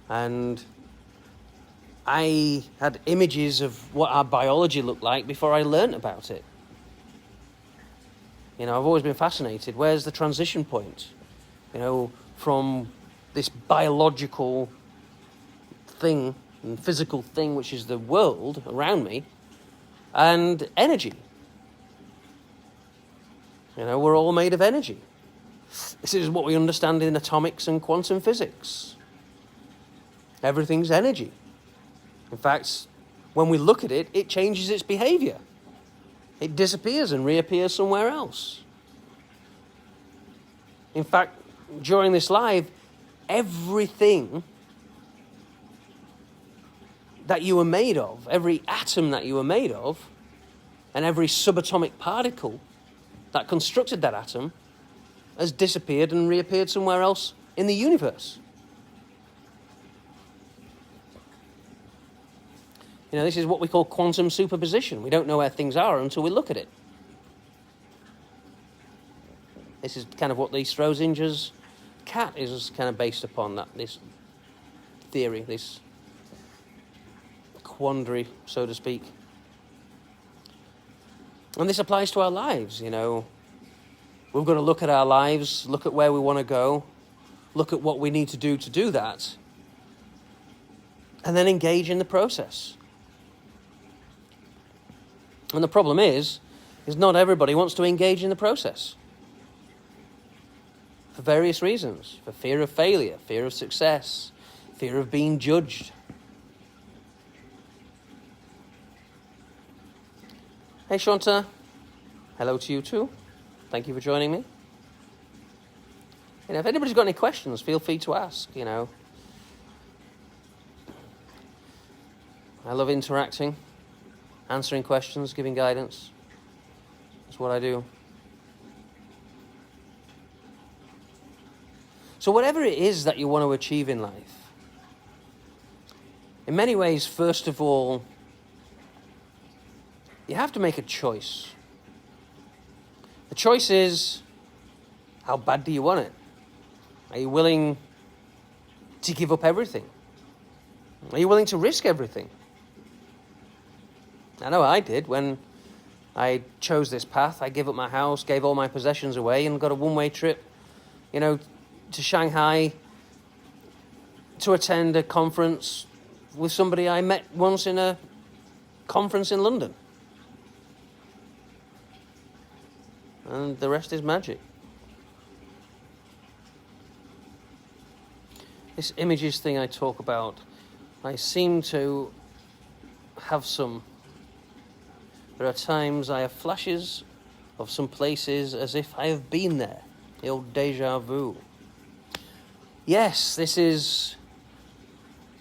And I had images of what our biology looked like before I learnt about it. You know, I've always been fascinated. Where's the transition point? You know, from this biological thing and physical thing, which is the world around me, and energy. You know, we're all made of energy. This is what we understand in atomics and quantum physics. Everything's energy. In fact, when we look at it, it changes its behavior. It disappears and reappears somewhere else. In fact, during this live, everything that you were made of, every atom that you were made of, and every subatomic particle that constructed that atom has disappeared and reappeared somewhere else in the universe. You know, this is what we call quantum superposition. We don't know where things are until we look at it. This is kind of what the Schrodinger's cat is kind of based upon, this theory, this quandary, so to speak. And this applies to our lives, you know. We've got to look at our lives, look at where we want to go, look at what we need to do that, and then engage in the process. And the problem is not everybody wants to engage in the process. For various reasons. For fear of failure, fear of success, fear of being judged. Hey Shanta, hello to you too. Thank you for joining me. You know, if anybody's got any questions, feel free to ask, you know. I love interacting, answering questions, giving guidance. That's what I do. So whatever it is that you want to achieve in life, in many ways, first of all, you have to make a choice. The choice is, how bad do you want it? Are you willing to give up everything? Are you willing to risk everything? I know I did when I chose this path. I gave up my house, gave all my possessions away, and got a one-way trip, to Shanghai to attend a conference with somebody I met once in a conference in London. And the rest is magic. This images thing I talk about, I seem to have some. There are times I have flashes of some places as if I have been there. The old déjà vu. Yes, this is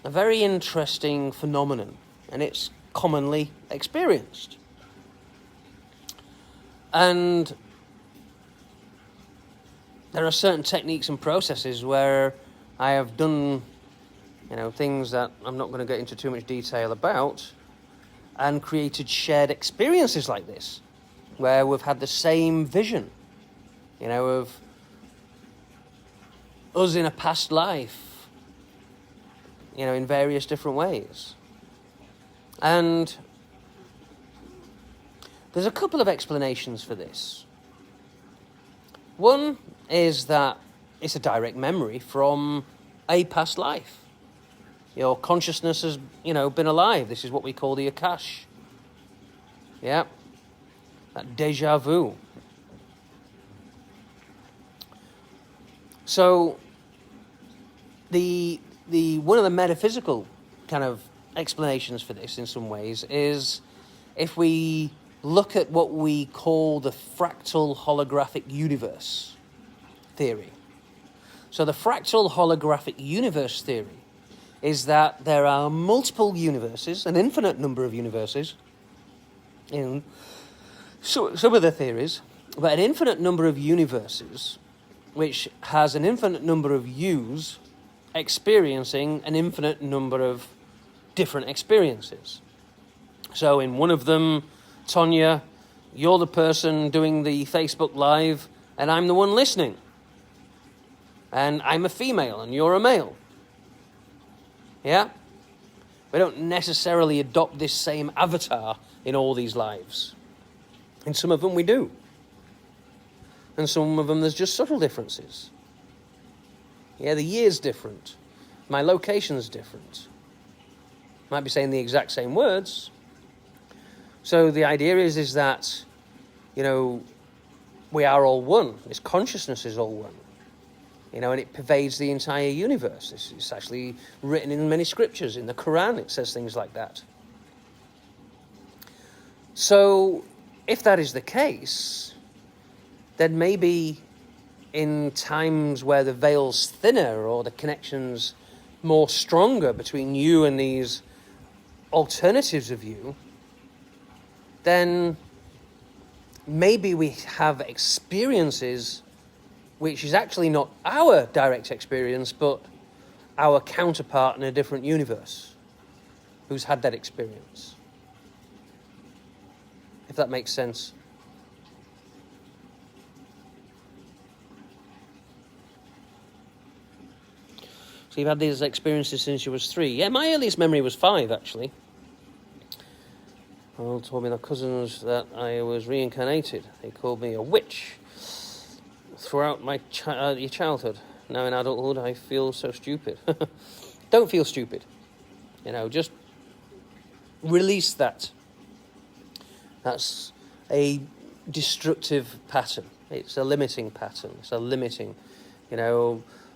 a very interesting phenomenon, and it's commonly experienced. And there are certain techniques and processes where I have done, things that I'm not going to get into too much detail about, and created shared experiences like this, where we've had the same vision, of us in a past life, in various different ways. And there's a couple of explanations for this. One is that it's a direct memory from a past life. Your consciousness has, been alive. This is what we call the Akash. Yeah. That déjà vu. So, the one of the metaphysical kind of explanations for this in some ways is if we look at what we call the fractal holographic universe theory. So the fractal holographic universe theory is that there are multiple universes, an infinite number of universes, in some of the theories, but an infinite number of universes which has an infinite number of yous experiencing an infinite number of different experiences. So in one of them, Tonya, you're the person doing the Facebook Live, and I'm the one listening. And I'm a female, and you're a male. Yeah? We don't necessarily adopt this same avatar in all these lives. In some of them we do. And some of them there's just subtle differences. Yeah, the year's different. My location's different. Might be saying the exact same words. So the idea is that, we are all one. This consciousness is all one. And it pervades the entire universe. It's actually written in many scriptures. In the Quran, it says things like that. So, if that is the case, then maybe in times where the veil's thinner or the connection's more stronger between you and these alternatives of you, then maybe we have experiences which is actually not our direct experience, but our counterpart in a different universe who's had that experience. If that makes sense. So you've had these experiences since you was 3. Yeah, my earliest memory was 5, actually. Well, told me the cousins that I was reincarnated. They called me a witch throughout my childhood. Now in adulthood, I feel so stupid. Don't feel stupid. Just release that. That's a destructive pattern. It's a limiting pattern. It's a limiting,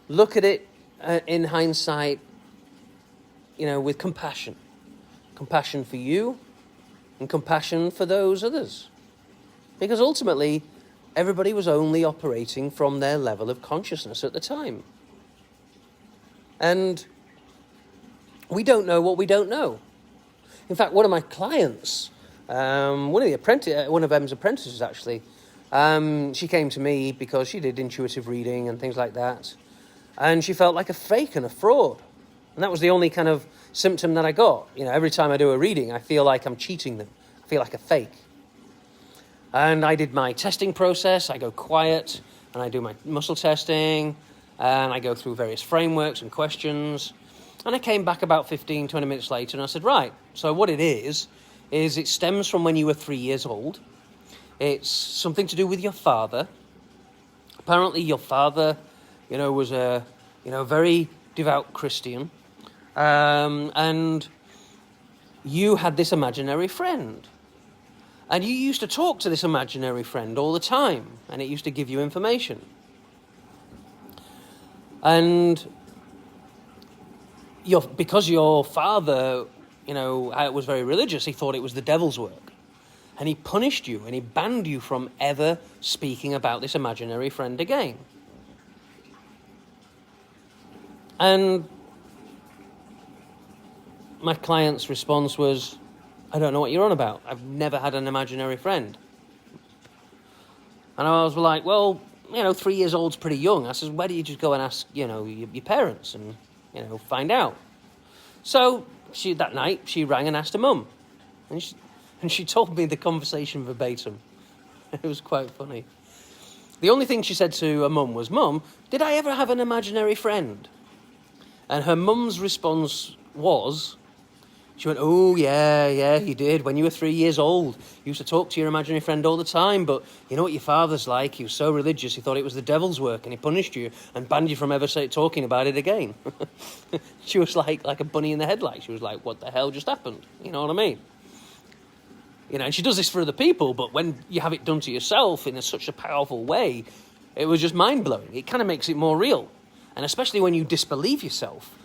look at it in hindsight, with compassion. Compassion for you and compassion for those others. Because ultimately, everybody was only operating from their level of consciousness at the time. And we don't know what we don't know. In fact, one of my clients, one of Em's apprentices actually, she came to me because she did intuitive reading and things like that. And she felt like a fake and a fraud. And that was the only kind of symptom that I got. Every time I do a reading, I feel like I'm cheating them. I feel like a fake. And I did my testing process. I go quiet, and I do my muscle testing, and I go through various frameworks and questions. And I came back about 15, 20 minutes later, and I said, right, so what it is it stems from when you were 3 years old. It's something to do with your father. Apparently your father, was a, very devout Christian. And you had this imaginary friend. And you used to talk to this imaginary friend all the time. And it used to give you information. And because your father, was very religious, he thought it was the devil's work. And he punished you and he banned you from ever speaking about this imaginary friend again. And my client's response was, I don't know what you're on about. I've never had an imaginary friend. And I was like, well, 3 years old's pretty young. I said, why don't you just go and ask, your parents and, find out. So that night, she rang and asked her mum. And she told me the conversation verbatim. It was quite funny. The only thing she said to her mum was, Mum, did I ever have an imaginary friend? And her mum's response was, she went, oh, yeah, you did. When you were 3 years old, you used to talk to your imaginary friend all the time. But you know what your father's like? He was so religious, he thought it was the devil's work, and he punished you and banned you from ever talking about it again. She was like a bunny in the headlights. She was like, what the hell just happened? You know what I mean? And she does this for other people, but when you have it done to yourself in such a powerful way, it was just mind-blowing. It kind of makes it more real. And especially when you disbelieve yourself,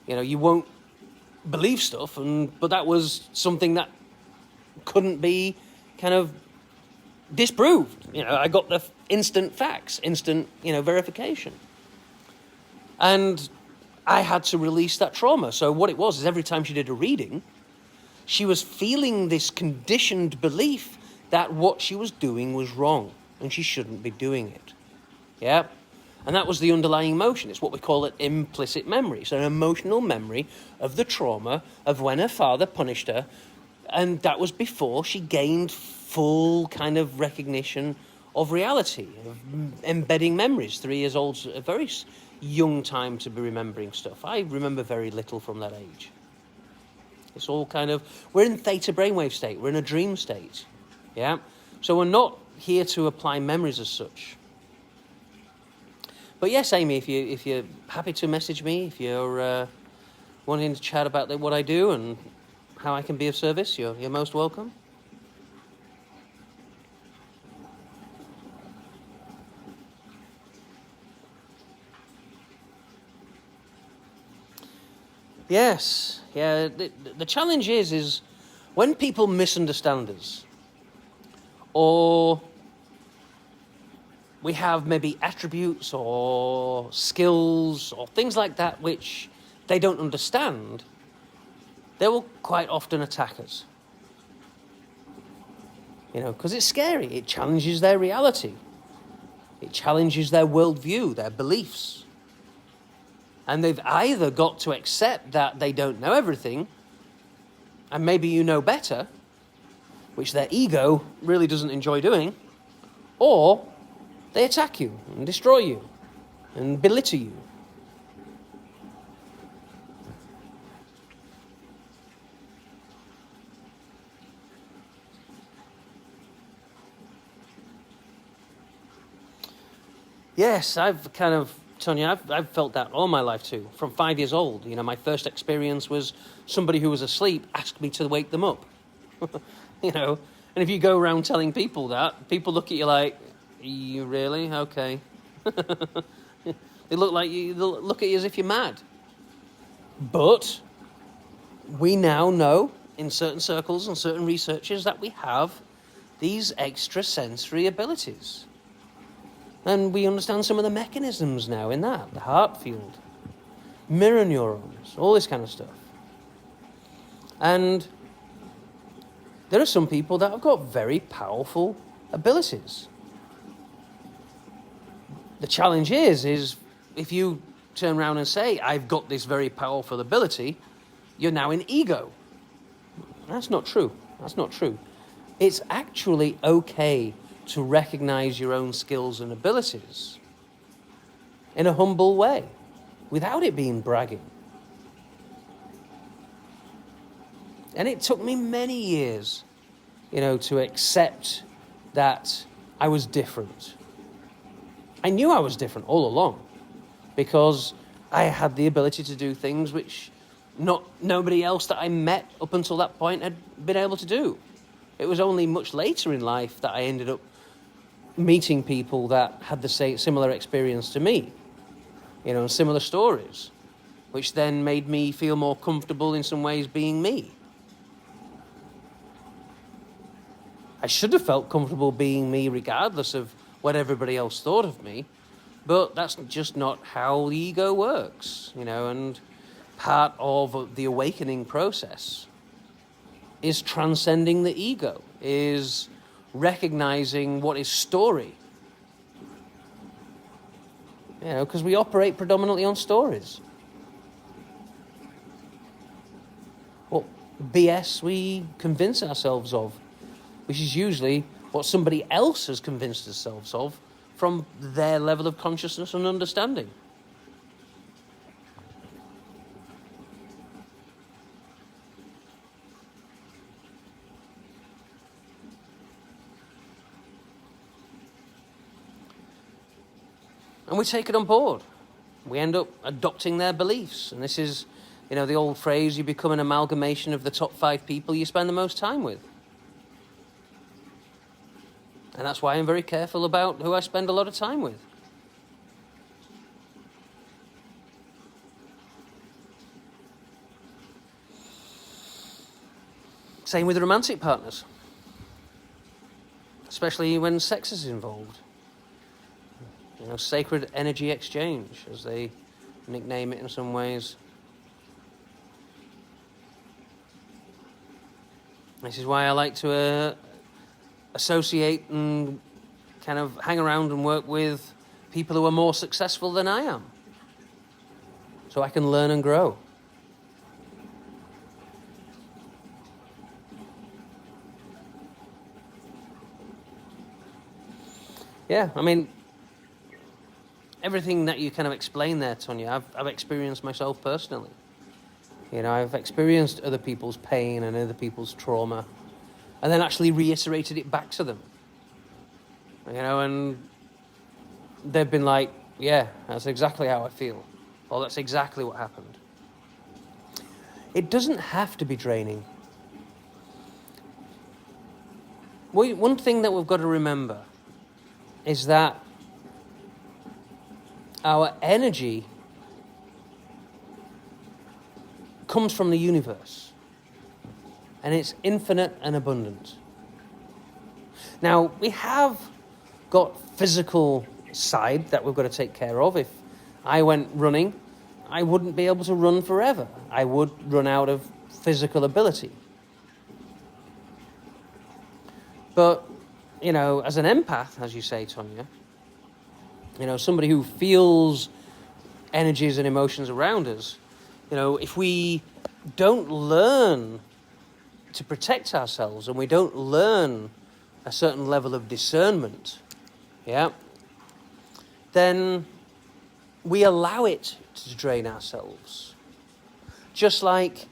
you won't believe stuff, but that was something that couldn't be kind of disproved. I got the instant facts, instant, verification. And I had to release that trauma. So what it was is every time she did a reading, she was feeling this conditioned belief that what she was doing was wrong and she shouldn't be doing it. Yeah? And that was the underlying emotion. It's what we call an implicit memory. It's an emotional memory of the trauma of when her father punished her. And that was before she gained full kind of recognition of reality, of embedding memories. 3 years old's a very young time to be remembering stuff. I remember very little from that age. It's all kind of, we're in theta brainwave state. We're in a dream state. Yeah? So we're not here to apply memories as such. But yes, Amy, if you're happy to message me, if you're wanting to chat about what I do and how I can be of service, you're most welcome. Yes, yeah. The challenge is when people misunderstand us, or we have maybe attributes or skills or things like that which they don't understand, they will quite often attack us. Because it's scary. It challenges their reality. It challenges their worldview, their beliefs. And they've either got to accept that they don't know everything, and maybe you know better, which their ego really doesn't enjoy doing, or they attack you and destroy you and belittle you. Yes, Tonya, I've felt that all my life too, from 5 years old. My first experience was somebody who was asleep asked me to wake them up. And if you go around telling people that, people look at you like, you really? Okay. They look at you as if you're mad. But we now know in certain circles and certain researchers that we have these extrasensory abilities. And we understand some of the mechanisms now in that, the heart field, mirror neurons, all this kind of stuff. And there are some people that have got very powerful abilities. The challenge is if you turn around and say, I've got this very powerful ability, you're now in ego. That's not true. That's not true. It's actually okay to recognize your own skills and abilities in a humble way, without it being bragging. And it took me many years, to accept that I was different. I knew I was different all along, because I had the ability to do things which nobody else that I met up until that point had been able to do. It was only much later in life that I ended up meeting people that had the same similar experience to me, and similar stories, which then made me feel more comfortable in some ways being me. I should have felt comfortable being me regardless of what everybody else thought of me, but that's just not how the ego works, and part of the awakening process is transcending the ego, is recognizing what is story. Because we operate predominantly on stories. What BS we convince ourselves of, which is usually what somebody else has convinced themselves of from their level of consciousness and understanding. And we take it on board. We end up adopting their beliefs. And this is, the old phrase, you become an amalgamation of the top 5 people you spend the most time with. And that's why I'm very careful about who I spend a lot of time with. Same with romantic partners, especially when sex is involved. Sacred energy exchange, as they nickname it in some ways. This is why I like to associate and kind of hang around and work with people who are more successful than I am, so I can learn and grow. Yeah, everything that you kind of explained there, Tonya, I've experienced myself personally. I've experienced other people's pain and other people's trauma, and then actually reiterated it back to them. And they've been like, yeah, that's exactly how I feel. Or that's exactly what happened. It doesn't have to be draining. One thing that we've got to remember is that our energy comes from the universe, and it's infinite and abundant. Now, we have got physical side that we've got to take care of. If I went running, I wouldn't be able to run forever. I would run out of physical ability. But, as an empath, as you say, Tonya, somebody who feels energies and emotions around us, if we don't learn to protect ourselves and we don't learn a certain level of discernment, then we allow it to drain ourselves. Just like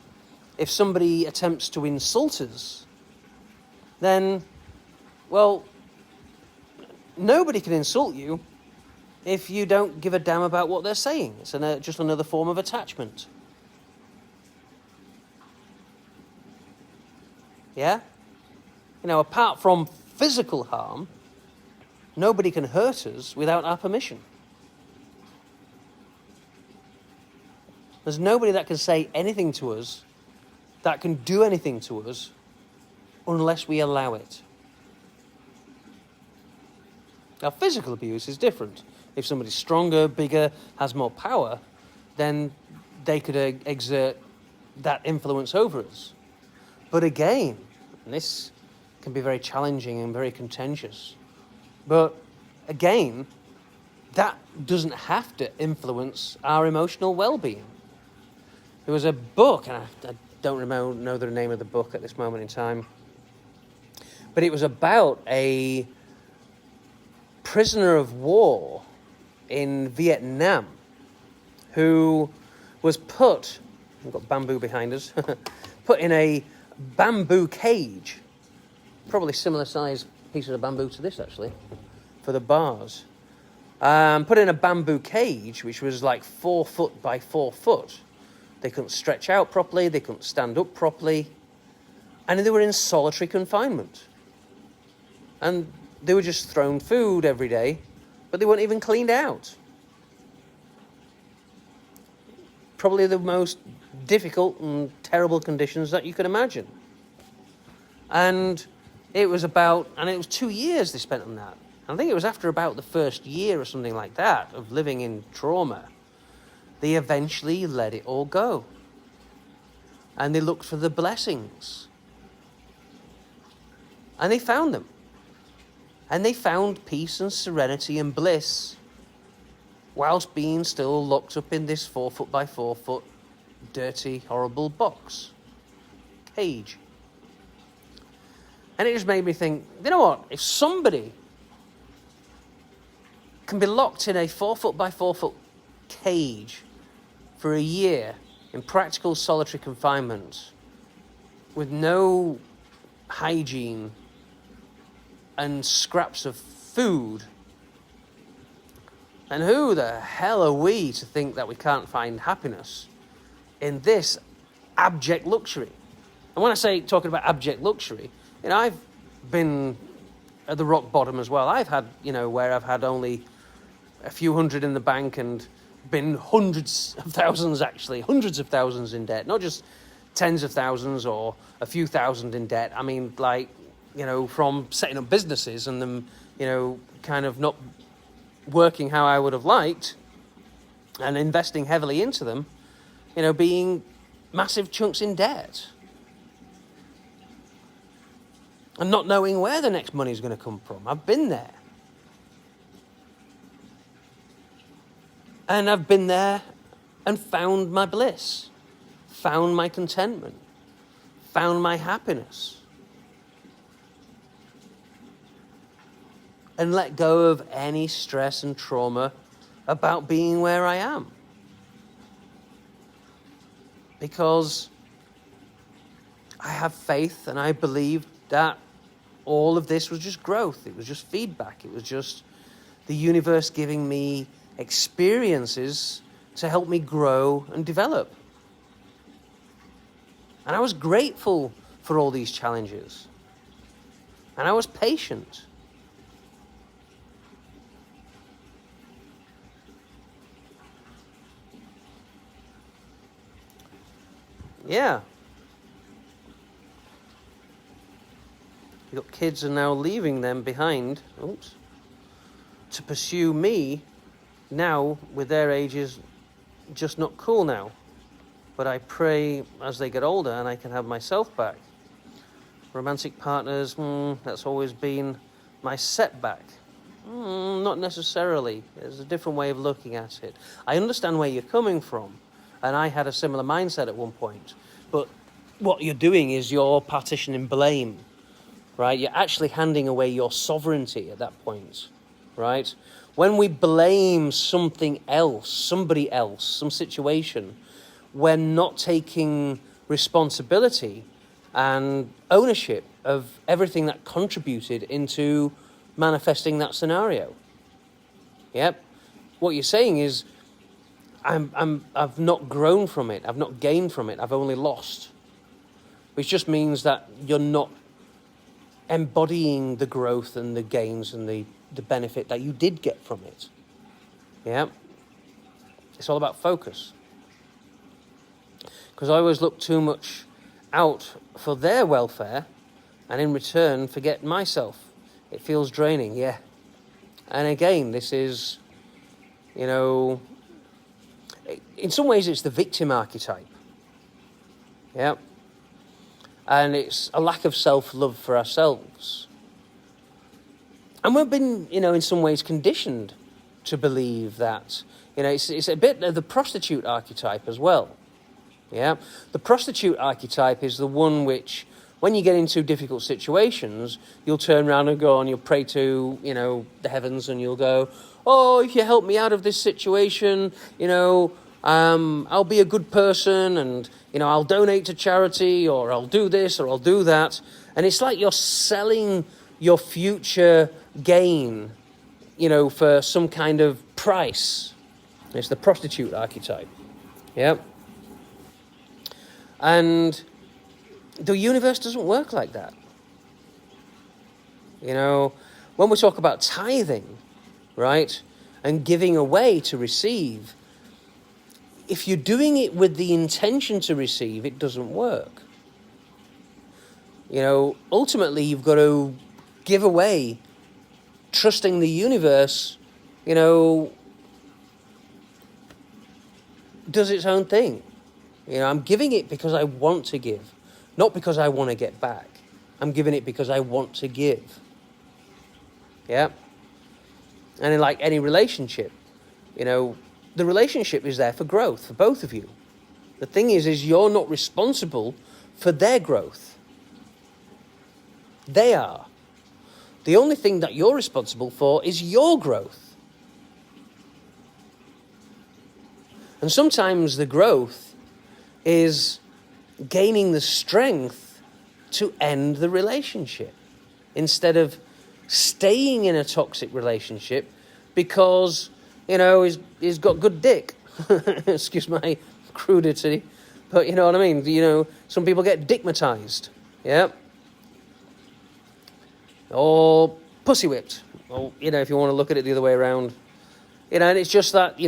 if somebody attempts to insult us, then, nobody can insult you if you don't give a damn about what they're saying. It's just another form of attachment. Yeah? Apart from physical harm, nobody can hurt us without our permission. There's nobody that can say anything to us, that can do anything to us, unless we allow it. Now, physical abuse is different. If somebody's stronger, bigger, has more power, then they could exert that influence over us. But again, and this can be very challenging and very contentious, but again, that doesn't have to influence our emotional well-being. There was a book, and I don't know the name of the book at this moment in time, but it was about a prisoner of war in Vietnam who was put, we've got bamboo behind us, put in a bamboo cage, probably similar size pieces of bamboo to this actually, for the bars. Put in a bamboo cage, which was like 4 foot by 4 foot. They couldn't stretch out properly, they couldn't stand up properly, and they were in solitary confinement. And they were just thrown food every day, but they weren't even cleaned out. Probably the most difficult and terrible conditions that you could imagine. And it was 2 years they spent on that. I think it was after about the first year or something like that of living in trauma, they eventually let it all go. And they looked for the blessings. And they found them. And they found peace and serenity and bliss whilst being still locked up in this 4 foot by 4 foot dirty, horrible box. Cage. And it just made me think, you know what? If somebody can be locked in a 4 foot by 4 foot cage for a year in practical solitary confinement with no hygiene and scraps of food, and who the hell are we to think that we can't find happiness in this abject luxury? And when I say talking about abject luxury, you know, I've been at the rock bottom as well. I've had, you know, where I've had only a few hundred in the bank and been hundreds of thousands in debt, not just tens of thousands or a few thousand in debt. I mean, like, you know, from setting up businesses and them, you know, kind of not working how I would have liked and investing heavily into them, you know, being massive chunks in debt. And not knowing where the next money is going to come from. I've been there. And I've been there and found my bliss, found my contentment, found my happiness. And let go of any stress and trauma about being where I am. Because I have faith and I believe that all of this was just growth. It was just feedback. It was just the universe giving me experiences to help me grow and develop. And I was grateful for all these challenges. And I was patient. Yeah. You've got kids are now leaving them behind, to pursue me now with their ages just not cool now. But I pray as they get older and I can have myself back. Romantic partners, that's always been my setback. Not necessarily. There's a different way of looking at it. I understand where you're coming from. And I had a similar mindset at one point. But what you're doing is you're partitioning blame, right? You're actually handing away your sovereignty at that point, right? When we blame something else, somebody else, some situation, we're not taking responsibility and ownership of everything that contributed into manifesting that scenario. Yep. What you're saying is, I've not grown from it. I've not gained from it. I've only lost. Which just means that you're not embodying the growth and the gains and the benefit that you did get from it. Yeah? It's all about focus. Because I always look too much out for their welfare and in return forget myself. It feels draining, yeah. And again, this is, you know, in some ways it's the victim archetype. Yeah. And it's a lack of self-love for ourselves. And we've been, you know, in some ways conditioned to believe that, it's a bit of the prostitute archetype as well. Yeah, the prostitute archetype is the one which, when you get into difficult situations, you'll turn around and go and you'll pray to, the heavens, and you'll go, oh, if you help me out of this situation, I'll be a good person, and, I'll donate to charity, or I'll do this, or I'll do that. And it's like you're selling your future gain, for some kind of price. It's the prostitute archetype. Yeah. And the universe doesn't work like that. When we talk about tithing, right, and giving away to receive, if you're doing it with the intention to receive, it doesn't work. Ultimately, you've got to give away, trusting the universe, does its own thing. I'm giving it because I want to give, not because I want to get back. I'm giving it because I want to give. Yeah? And in like any relationship, the relationship is there for growth, for both of you. The thing is you're not responsible for their growth. They are. The only thing that you're responsible for is your growth. And sometimes the growth is gaining the strength to end the relationship instead of staying in a toxic relationship because, he's got good dick. Excuse my crudity, but you know what I mean? Some people get dickmatized, yeah? Or pussy whipped, or, if you want to look at it the other way around. And it's just that,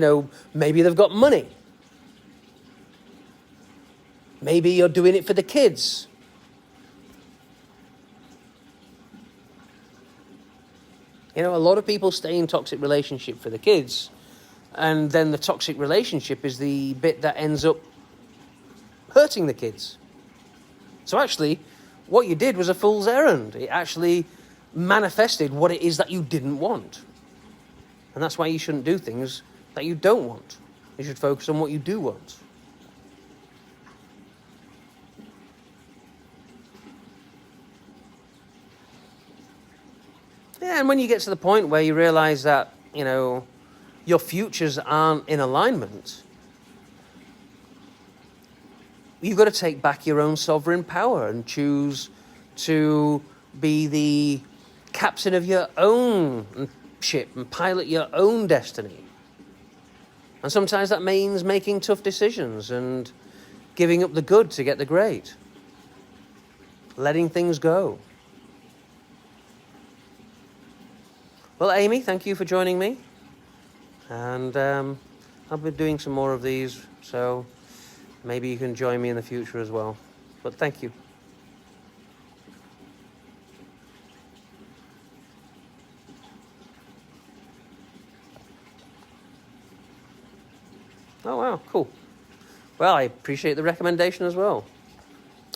maybe they've got money. Maybe you're doing it for the kids. A lot of people stay in toxic relationship for the kids, and then the toxic relationship is the bit that ends up hurting the kids. So actually, what you did was a fool's errand. It actually manifested what it is that you didn't want. And that's why you shouldn't do things that you don't want. You should focus on what you do want. Yeah, and when you get to the point where you realize that, your futures aren't in alignment, you've got to take back your own sovereign power and choose to be the captain of your own ship and pilot your own destiny. And sometimes that means making tough decisions and giving up the good to get the great. Letting things go. Well, Amy, thank you for joining me. And I'll be doing some more of these, so maybe you can join me in the future as well. But thank you. Oh, wow, cool. Well, I appreciate the recommendation as well.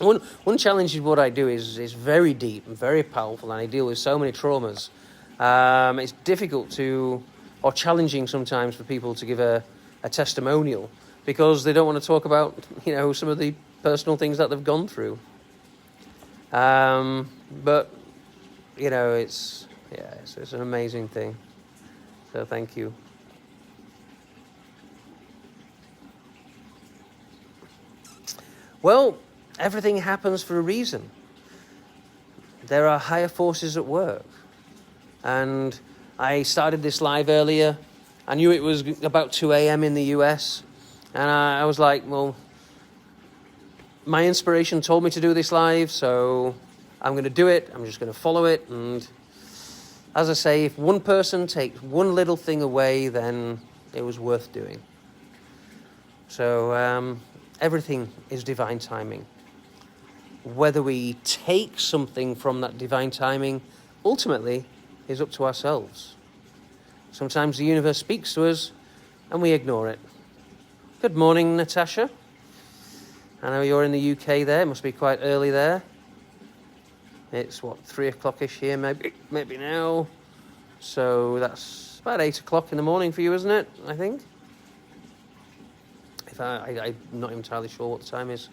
One challenge is what I do is very deep and very powerful, and I deal with so many traumas. It's difficult or challenging sometimes for people to give a testimonial because they don't want to talk about, some of the personal things that they've gone through. But, it's an amazing thing. So thank you. Well, everything happens for a reason. There are higher forces at work. And I started this live earlier. I knew it was about 2 a.m. in the US. And I was like, well, my inspiration told me to do this live, so I'm going to do it. I'm just going to follow it. And as I say, if one person takes one little thing away, then it was worth doing. So everything is divine timing. Whether we take something from that divine timing, ultimately, is up to ourselves. Sometimes the universe speaks to us and we ignore it. Good morning, Natasha. I know you're in the UK there. It must be quite early there. It's 3 o'clock-ish here, maybe now. So that's about 8 o'clock in the morning for you, isn't it? I think. I'm not entirely sure what the time is.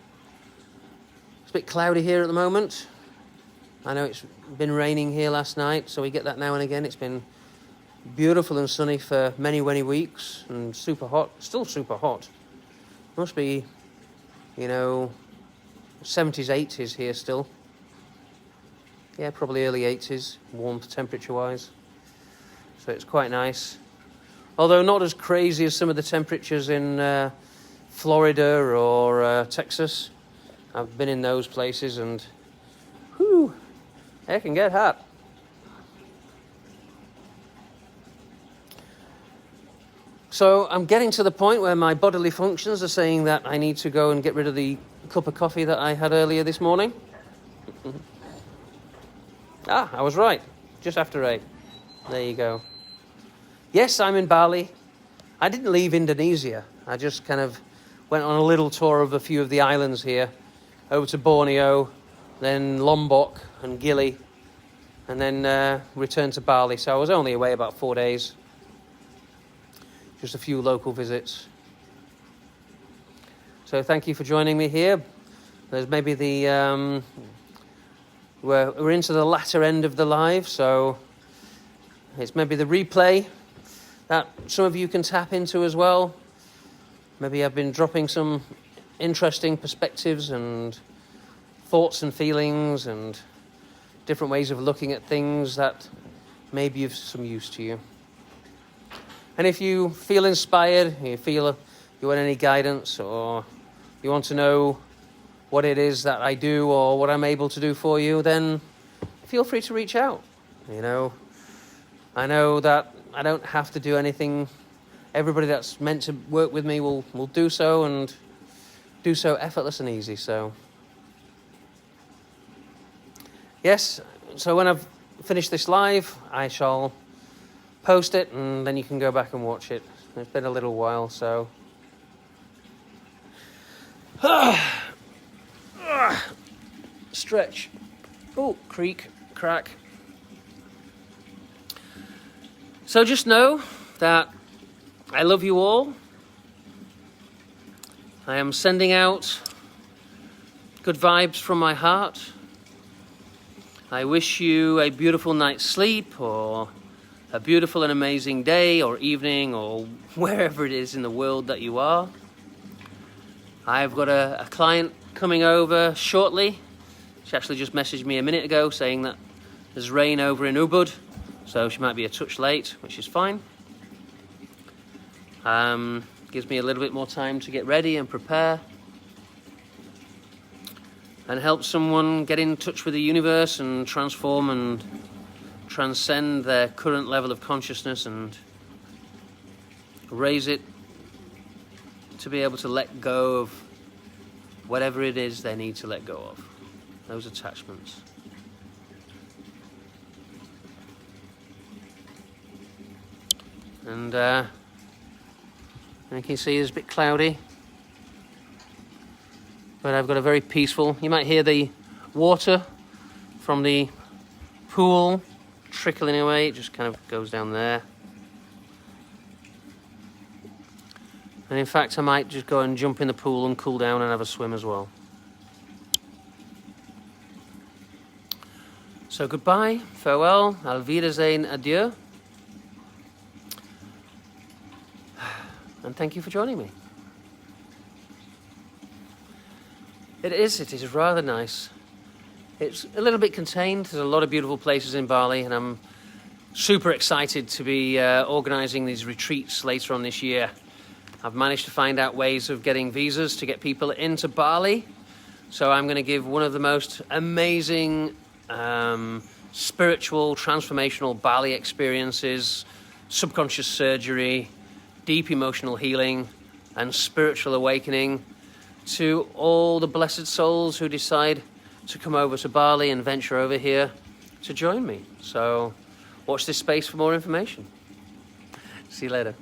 It's a bit cloudy here at the moment. I know it's been raining here last night, so we get that now and again. It's been beautiful and sunny for many, many weeks, and super hot. Still super hot. Must be, 70s, 80s here still. Yeah, probably early 80s, warmth temperature-wise. So it's quite nice. Although not as crazy as some of the temperatures in Florida or Texas. I've been in those places and, whew, it can get hot. So I'm getting to the point where my bodily functions are saying that I need to go and get rid of the cup of coffee that I had earlier this morning. I was right. Just after 8. There you go. Yes, I'm in Bali. I didn't leave Indonesia. I just kind of went on a little tour of a few of the islands here. Over to Borneo, then Lombok and Gili, and then returned to Bali. So I was only away about 4 days. Just a few local visits. So thank you for joining me here. There's maybe the... We're into the latter end of the live, so it's maybe the replay that some of you can tap into as well. Maybe I've been dropping some interesting perspectives and thoughts and feelings and different ways of looking at things that may be of some use to you. And if you feel inspired, you feel you want any guidance, or you want to know what it is that I do or what I'm able to do for you, then feel free to reach out. I know that I don't have to do anything. Everybody that's meant to work with me will do so, and do so effortless and easy. So yes, so when I've finished this live, I shall post it, and then you can go back and watch it. It's been a little while, so stretch. Oh, creak, crack. So just know that I love you all. I am sending out good vibes from my heart. I wish you a beautiful night's sleep, or a beautiful and amazing day or evening, or wherever it is in the world that you are. I've got a client coming over shortly. She actually just messaged me a minute ago saying that there's rain over in Ubud, so she might be a touch late, which is fine. Gives me a little bit more time to get ready and prepare, and help someone get in touch with the universe and transform and transcend their current level of consciousness and raise it to be able to let go of whatever it is they need to let go of, those attachments. And you can see it's a bit cloudy, but I've got a very peaceful, you might hear the water from the pool trickling away. It just kind of goes down there. And in fact, I might just go and jump in the pool and cool down and have a swim as well. So goodbye, farewell, auf Wiedersehen, adieu. And thank you for joining me. It is rather nice. It's a little bit contained. There's a lot of beautiful places in Bali, and I'm super excited to be organising these retreats later on this year. I've managed to find out ways of getting visas to get people into Bali. So I'm going to give one of the most amazing spiritual, transformational Bali experiences, subconscious surgery, deep emotional healing, and spiritual awakening to all the blessed souls who decide to come over to Bali and venture over here to join me. So watch this space for more information. See you later.